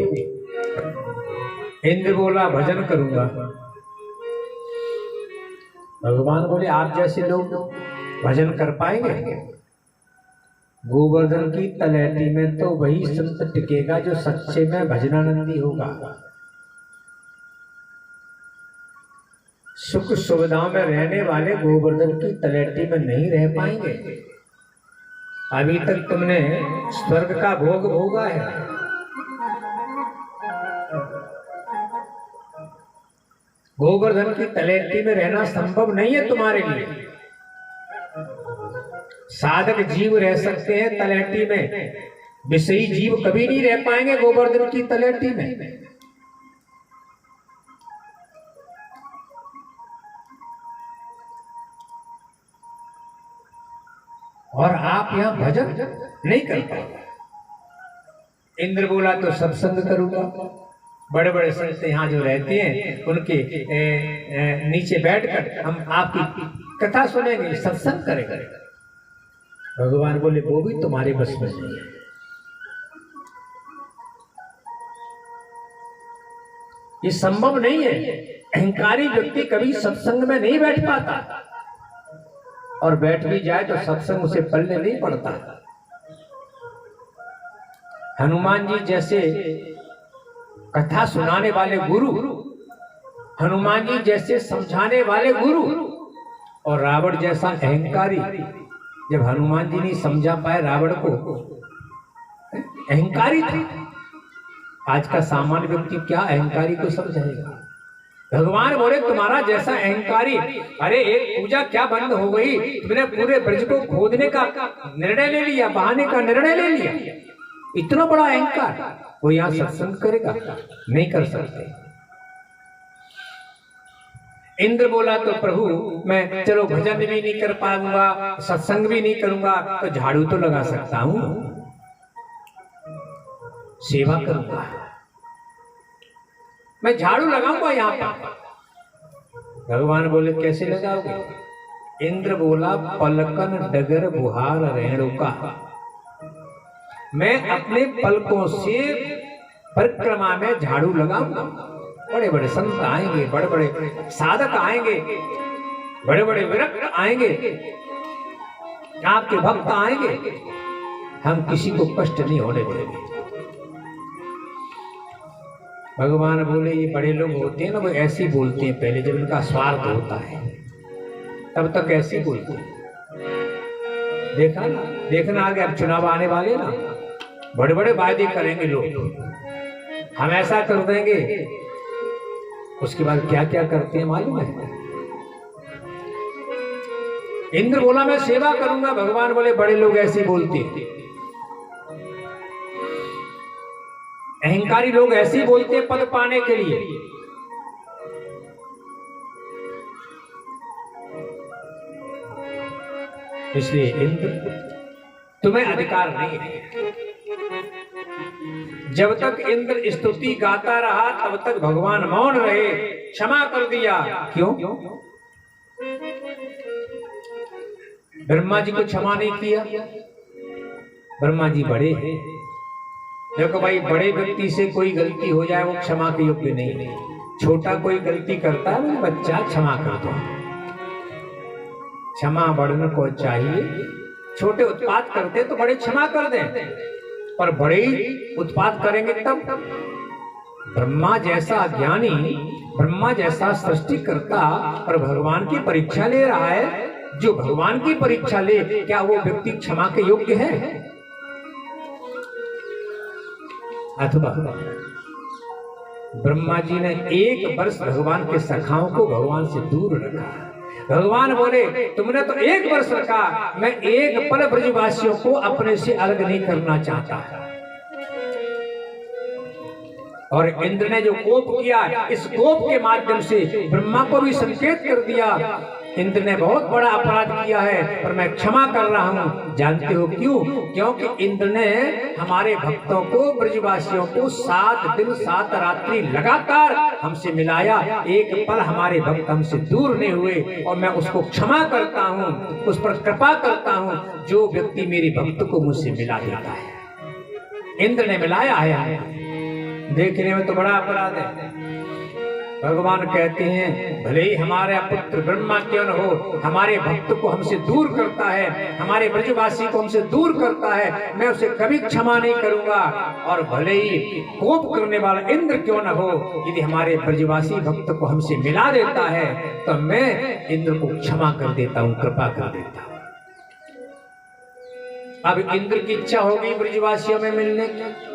इंद्र बोला भजन करूंगा। भगवान बोले आप जैसे लोग भजन कर पाएंगे? गोवर्धन की तलैटी में तो वही संत टिकेगा जो सच्चे में भजनानंदी होगा। सुख सुविधाओं में रहने वाले गोवर्धन की तलैटी में नहीं रह पाएंगे। अभी तक तुमने स्वर्ग का भोग भोगा है, गोवर्धन की तलैटी में रहना संभव नहीं है तुम्हारे लिए। साधक जीव रह सकते हैं तलैटी में, विषयी जीव कभी नहीं रह पाएंगे गोवर्धन की तलैटी में। और आप यहां भजन नहीं कर पाएंगे। इंद्र बोला तो सत्संग करूंगा। बड़े बड़े संत यहाँ जो रहते हैं उनके नीचे बैठकर हम आपकी कथा सुनेंगे, सत्संग करेंगे। भगवान बोले वो भी तुम्हारे बस में नहीं है। ये संभव नहीं है। अहंकारी व्यक्ति कभी सत्संग में नहीं बैठ पाता, और बैठ भी जाए तो सत्संग उसे पल्ले नहीं पड़ता। हनुमान जी जैसे कथा सुनाने वाले गुरु, हनुमान जी जैसे समझाने वाले गुरु, और रावण जैसा अहंकारी, जब हनुमान जी नहीं समझा पाए रावण को, अहंकारी था। आज का सामान्य व्यक्ति क्या अहंकारी को समझाएगा? भगवान बोले तुम्हारा जैसा अहंकारी, अरे एक पूजा क्या बंद हो गई, तुमने पूरे ब्रज को खोदने का निर्णय ले लिया, बहाने का निर्णय ले लिया। इतना बड़ा अहंकार, वो यहाँ सत्संग करेगा? नहीं कर सकते। इंद्र बोला तो प्रभु मैं चलो भजन भी नहीं कर पाऊंगा, सत्संग भी नहीं करूंगा, तो झाड़ू तो लगा सकता हूं, सेवा करूंगा, मैं झाड़ू लगाऊंगा यहाँ पर। भगवान बोले कैसे लगाओगे? इंद्र बोला पलकन डगर बुहार रेणुका, मैं अपने पलकों से परिक्रमा में झाड़ू लगाऊंगा। बड़े बड़े संत आएंगे, बड़े बड़े साधक आएंगे, बड़े बड़े विरक्त आएंगे, आपके भक्त आएंगे, हम किसी को कष्ट नहीं होने देंगे। भगवान बोले ये बड़े लोग होते हैं ना, वो ऐसे ही बोलते हैं, पहले जब इनका स्वार्थ होता है तब तक ऐसे ही बोलते हैं। देखना आगे अब चुनाव आने वाले ना, बड़े बड़े वायदे करेंगे लोग, हम ऐसा कर देंगे, उसके बाद क्या क्या करते हैं मालूम है? इंद्र बोला मैं सेवा करूंगा, भगवान बोले बड़े लोग ऐसे बोलते हैं, अहंकारी लोग ऐसे ही बोलते हैं पद पाने के लिए। इसलिए इंद्र तुम्हें अधिकार नहीं है। जब तक इंद्र स्तुति गाता रहा तब तक भगवान मौन रहे, क्षमा कर दिया। क्यों? ब्रह्मा जी को क्षमा नहीं किया? ब्रह्मा जी बड़े हैं। देखो भाई, बड़े व्यक्ति से कोई गलती हो जाए वो क्षमा के योग्य नहीं। छोटा कोई गलती करता है वो बच्चा क्षमा कर दो, क्षमा बड़ों को चाहिए। छोटे उत्पात करते तो बड़े क्षमा कर दें, पर बड़े उत्पात करेंगे तब। ब्रह्मा जैसा ज्ञानी, ब्रह्मा जैसा सृष्टिकर्ता और भगवान की परीक्षा ले रहा है, जो भगवान की परीक्षा ले, क्या वो व्यक्ति क्षमा के योग्य है? अथवा ब्रह्मा जी ने 1 वर्ष भगवान के सखाओं को भगवान से दूर रखा। भगवान बोले तुमने तो 1 वर्ष रखा, मैं एक पल ब्रजवासियों को अपने से अलग नहीं करना चाहता। और इंद्र ने जो कोप किया, इस कोप के माध्यम से ब्रह्मा को भी संकेत कर दिया इंद्र ने बहुत बड़ा अपराध किया है, पर मैं क्षमा कर रहा हूं। जानते हो क्यों? क्योंकि इंद्र ने हमारे भक्तों को, ब्रजवासियों को 7 दिन 7 रात्रि लगातार हमसे मिलाया, एक पल हमारे भक्त हमसे दूर नहीं हुए, और मैं उसको क्षमा करता हूं, उस पर कृपा करता हूं जो व्यक्ति मेरे भक्त को मुझसे मिला देता है। इंद्र ने मिलाया है। देखने में तो बड़ा अपराध है। भगवान कहते हैं भले ही हमारे पुत्र ब्रह्मा क्यों न हो, हमारे भक्त को हमसे दूर करता है, हमारे ब्रजवासी को हमसे दूर करता है, मैं उसे कभी क्षमा नहीं करूंगा। और भले ही कोप करने वाला इंद्र क्यों न हो, यदि हमारे ब्रजवासी भक्त को हमसे मिला देता है तो मैं इंद्र को क्षमा कर देता हूं, कृपा कर देता हूं। अब इंद्र की इच्छा होगी ब्रजवासियों में मिलने की।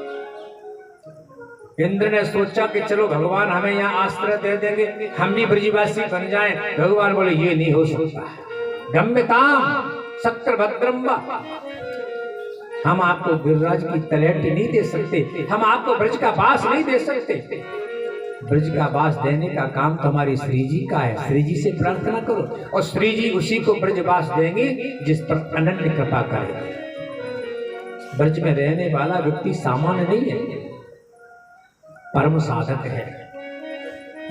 इंद्र ने सोचा कि चलो भगवान हमें यहाँ आश्रय दे देंगे, हम भी ब्रजवासी बन जाएं। भगवान बोले ये नहीं हो सकता, गम्यताम शक्रभद्रम्बा, हम आपको गिरिराज की तलहटी नहीं दे सकते, हम आपको ब्रज का बास नहीं दे सकते। ब्रज का बास देने का काम तो हमारी श्री जी का है, श्री जी से प्रार्थना करो और श्री जी उसी को ब्रजवास देंगे जिस पर अनन्य कृपा करेंगे। ब्रज में रहने वाला व्यक्ति सामान्य नहीं है, परम साधक है।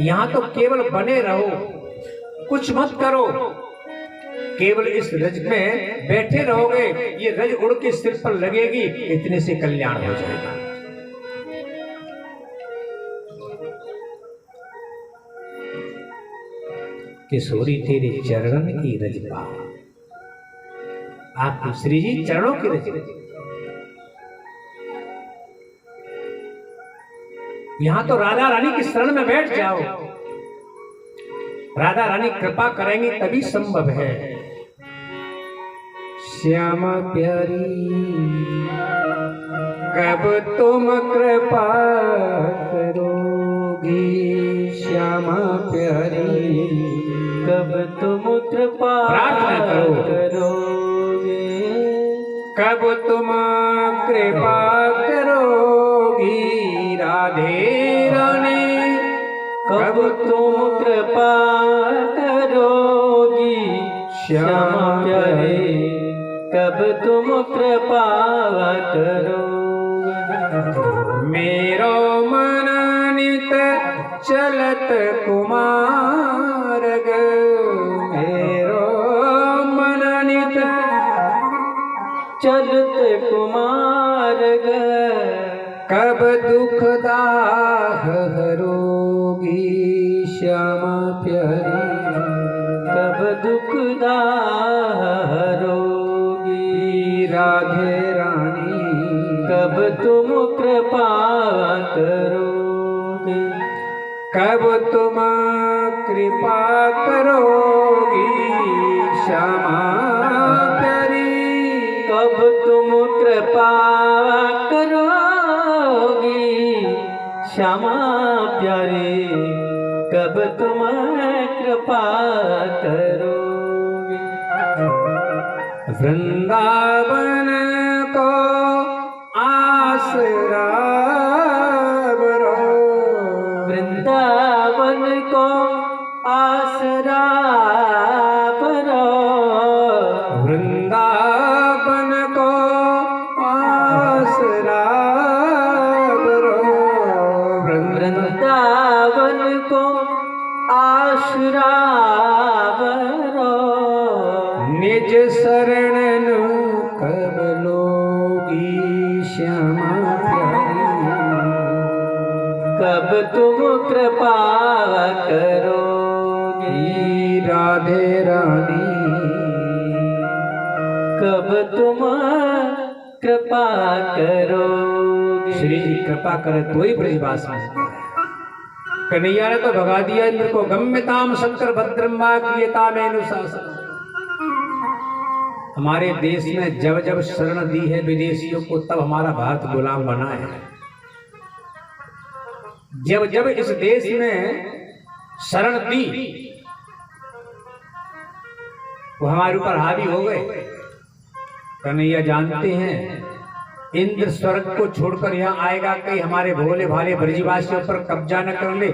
यहां तो केवल बने रहो, कुछ मत करो, केवल इस रज में बैठे रहोगे, ये रज उड़ के सिर पर लगेगी, इतने से कल्याण हो जाएगा। किशोरी तेरे चरण की रज पाओ, आप श्री जी चरणों की रज। यहां तो राधा रानी की शरण में बैठ जाओ, राधा रानी कृपा करेंगी तभी संभव है। श्यामा प्यारी कब तुम कृपा करोगी, श्यामा प्यारी कब तुम कृपा करोगे, कब तुम कृपा करोगी राधे रानी, कब तुम कृपा करोगी श्यामा प्यारे, कब तुम कृपा करोगी। मेरो मन नित चलत कुमारग, मेरो मन नित चलत कुमारग, कब दुख दाह हरोगी श्यामा प्यारी, कब दुख दाह हरोगी राधे रानी, कब तुम कृपा करोगी, कब तुम कृपा करोगी श्यामा प्यारी, कब तुम कृपा श्यामा प्यारे, कब तुम कृपा करोगे। वृंदावन को आसरा बरो, वृंदावन को आसरा बरो, वृंदावन को आसरा, वृंदावन को आसरा बरो, निज शरण कब लोगी श्यामा प्यारी, कब तुम कृपा करोगी राधे रानी, कब तुम कृपा करोगी। श्री जी कृपा करे तो ही ब्रजवास में। कन्हैया ने तो भगा दिया इंद्र को, गम्यताम शंकर भद्रम्बा क्रियता में अनुशासन। हमारे देश में जब जब शरण दी है विदेशियों को, तब हमारा भारत गुलाम बना है। जब जब इस देश में शरण दी वो हमारे ऊपर हावी हो गए। कन्हैया जानते हैं इंद्र स्वर्ग को छोड़कर यहाँ आएगा, कहीं हमारे भोले भाले ब्रजवासियों पर कब्जा न कर ले,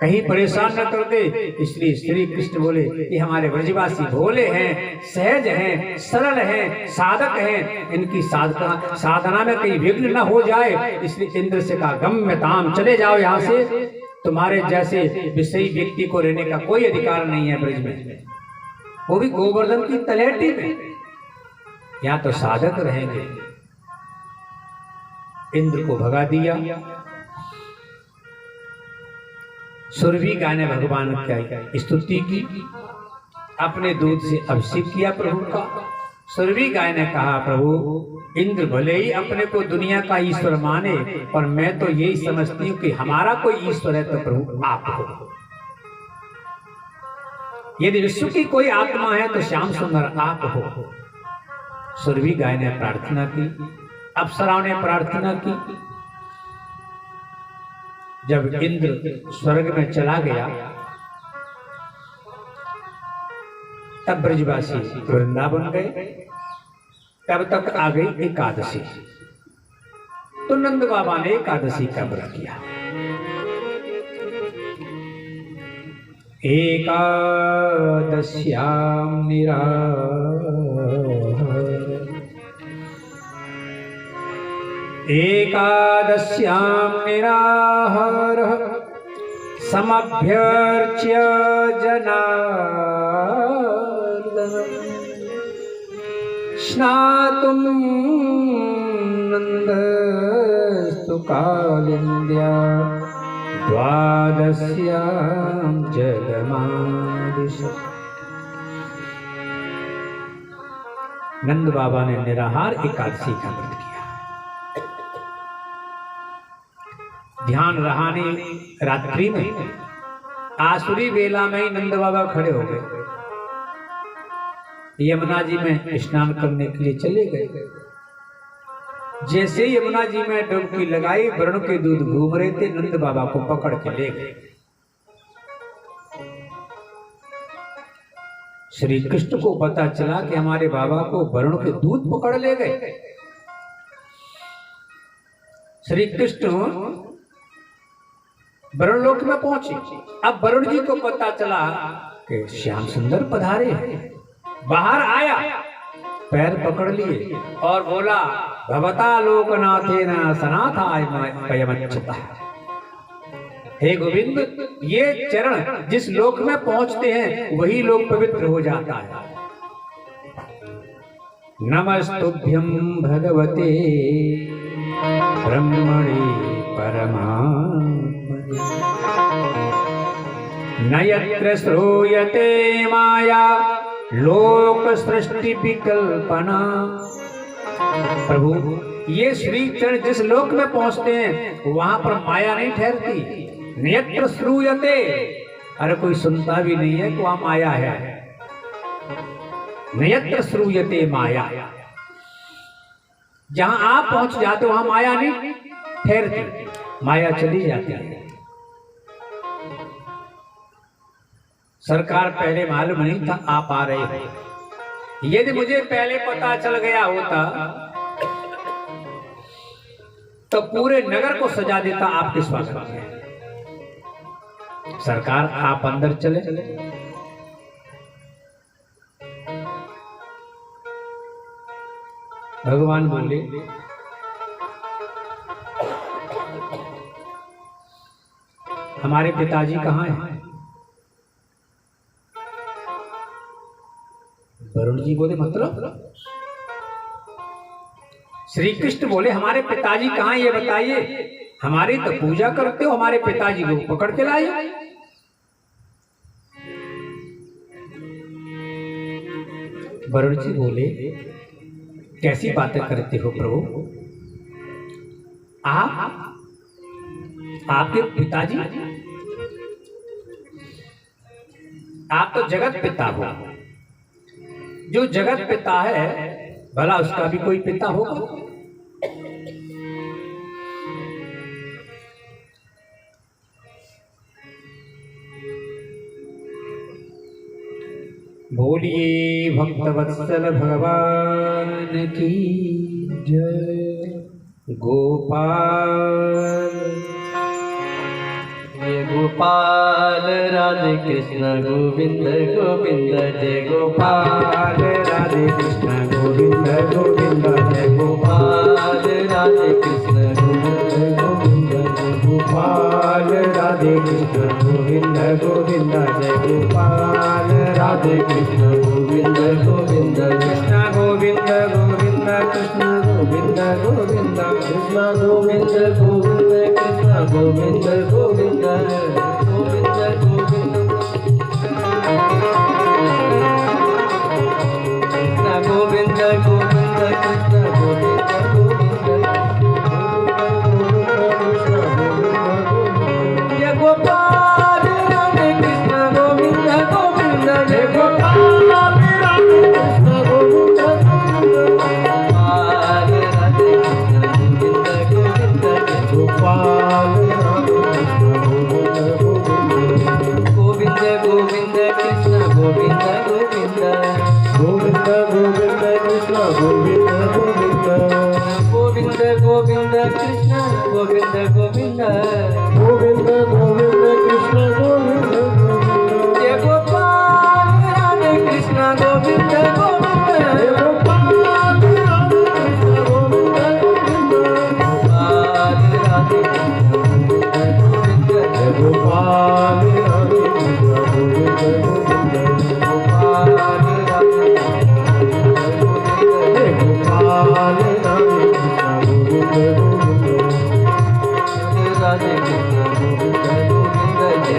कहीं परेशान न कर दे। इसलिए श्री कृष्ण बोले ये हमारे ब्रजवासी भोले हैं, सहज हैं, सरल हैं, साधक हैं, इनकी साधना में कहीं विघ्न न हो जाए। इसलिए इंद्र से कहा गम्यताम, चले जाओ यहाँ से, तुम्हारे जैसे विषयी व्यक्ति को रहने का कोई अधिकार नहीं है ब्रज में, वो भी गोवर्धन की तलहटी में। यहाँ तो साधक रहेंगे। इंद्र को भगा दिया। सुरभि गाय ने भगवान की स्तुति की, अपने दूध से अभिषेक किया प्रभु का। सुरभि गाय ने कहा, प्रभु इंद्र भले ही अपने को दुनिया का ईश्वर माने, पर मैं तो यही समझती हूँ कि हमारा कोई ईश्वर है तो प्रभु आप हो। यदि विश्व की कोई आत्मा है तो श्याम सुंदर आप हो। सुरभि गाय ने प्रार्थना की, अप्सराओं ने प्रार्थना की। जब इंद्र स्वर्ग में चला गया तब ब्रजवासी वृंदावन गए। तब तक आ गई एकादशी, तो नंद बाबा ने एकादशी का व्रत किया। एकादश्याम निराहारः समभ्यर्च्य जनार्दनम् स्नातुं नन्दस्तु कालिन्द्या द्वादश्यां जगमादिशत्। नंद बाबा ने निराहार एकादशी का व्रत किया। ध्यान रहाने रात्रि में आसुरी वेला में ही नंद बाबा खड़े हो गए। यमुना जी में स्नान करने के लिए चले गए। जैसे यमुना जी में डुबकी लगाई, वरुण के दूध घूम रहे थे, नंद बाबा को पकड़ के ले गए। श्री कृष्ण को पता चला कि हमारे बाबा को वरुण के दूध पकड़ ले गए। श्री कृष्ण वरुण लोक में पहुंचे। अब वरुण जी को पता चला कि श्याम सुंदर पधारे हैं। बाहर आया, पैर पकड़ लिए और बोला, भवता लोकनाथेन सनाथाय पयमच्युतः। हे गोविंद, ये चरण जिस लोक में पहुंचते हैं वही लोक पवित्र हो जाता है। नमस्तुभ्यं भगवते ब्रह्मणे परमात्मने न यत्र श्रूयते माया लोक सृष्टि विकल्पना। प्रभु, ये श्री चरण जिस लोक में पहुंचते हैं वहां पर माया नहीं ठहरती। नियत्र श्रूयते, अरे कोई सुनता भी नहीं है कि वहां माया है। नियत्र श्रूयते माया, जहां आप पहुंच जाते वहां माया नहीं ठहरती, माया चली जाती है। सरकार पहले मालूम नहीं था आप आ रहे हैं। यदि मुझे पहले पता चल गया होता तो पूरे नगर को सजा देता आपके स्वागत में। सरकार आप अंदर चले। भगवान बोले, हमारे पिताजी कहाँ हैं? वरुण जी बोले, मतलब? श्री कृष्ण बोले, हमारे पिताजी कहाँ ये बताइए। हमारी तो पूजा करते हो, हमारे पिताजी को पकड़ के लाए। वरुण जी बोले, कैसी बातें करते हो प्रभु? आपके पिताजी? आप तो जगत पिता हो। जो जगत पिता है भला उसका भी कोई पिता होगा। बोलिए भक्तवत्सल भगवान की जय। गोपाल जय गोपाल राधे कृष्ण गोविंद गोविंद जय गोपाल राधे कृष्ण गोविंद गोविंद जय गोपाल राधे कृष्ण गोविंद गोविंद जय गोपाल राधे कृष्ण गोविंद गोविंद जय गोपाल राधे कृष्ण गोविंद गोविंद कृष्ण गोविंद गोविंद कृष्ण गोविंद गोविंद कृष्ण गोविंद गोविंद कृष्ण गोविंद गोविंद गोविंद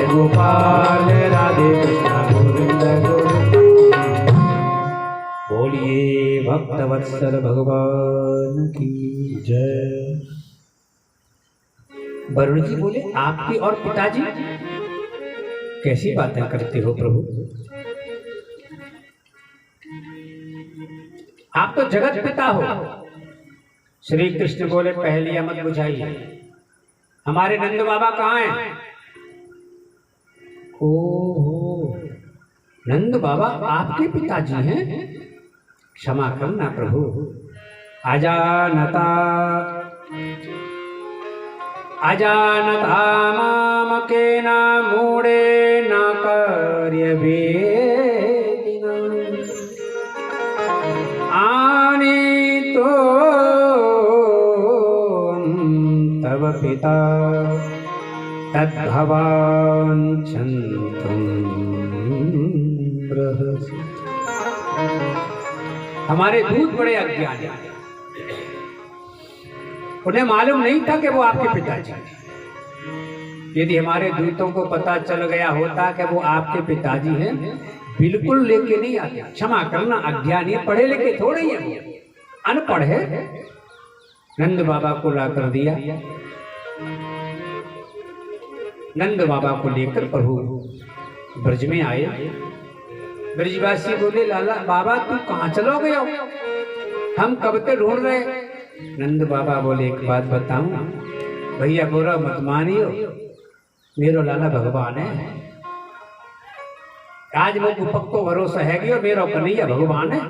गोपाल राधे कृष्ण गोविंद गोविंद। बोलिए भक्तवत्सल भगवान की जय। वरुण जी बोले, आपकी और पिताजी कैसी बातें करते हो प्रभु? आप तो जगत पिता हो। श्री कृष्ण बोले, पहली मत बुझाइए, हमारे नंद बाबा कहाँ हैं? ओहो, नंद बाबा आपके पिताजी हैं? क्षमा करना प्रभु। अजानता मामकेन मूढ़ेन कार्यभेदिना आनीतो तव पिता तद्भवान् चंतुं बृहसि। हमारे दूत बड़े अज्ञानी, उन्हें मालूम नहीं था कि वो आपके पिताजी हैं। यदि हमारे दूतों को पता चल गया होता कि वो आपके पिताजी हैं, बिल्कुल लेके नहीं आते। क्षमा करना, अज्ञानी, पढ़े लिखे थोड़े ही हैं, अनपढ़ है। नंद बाबा को ला कर दिया। नंद बाबा को लेकर प्रभु ब्रज में आए। ब्रजवासी बोले, लाला बाबा तू कहाँ चलो गए हो? हम कब तक ढूंढ रहे। नंद बाबा बोले, एक बात बताऊं भैया, बुरा मत मानियो, मेरो लाला भगवान है। आज वो पक्को भरोसा है कि मेरो कन्हैया भगवान है।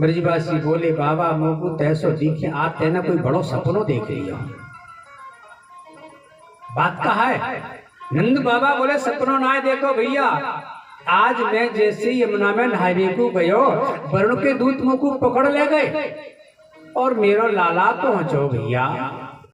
ब्रजवासी बोले, बाबा मोकू तैसो दिखे, आप तेना कोई बड़ो सपनो देख लिया। बात कहा है? नंद बाबा बोले, सपनों ना देखो भैया, आज मैं जैसे यमुना में नहाने को गयो, वरुण के दूत मुझको पकड़ ले गए और मेरा लाला पहुंचो भैया।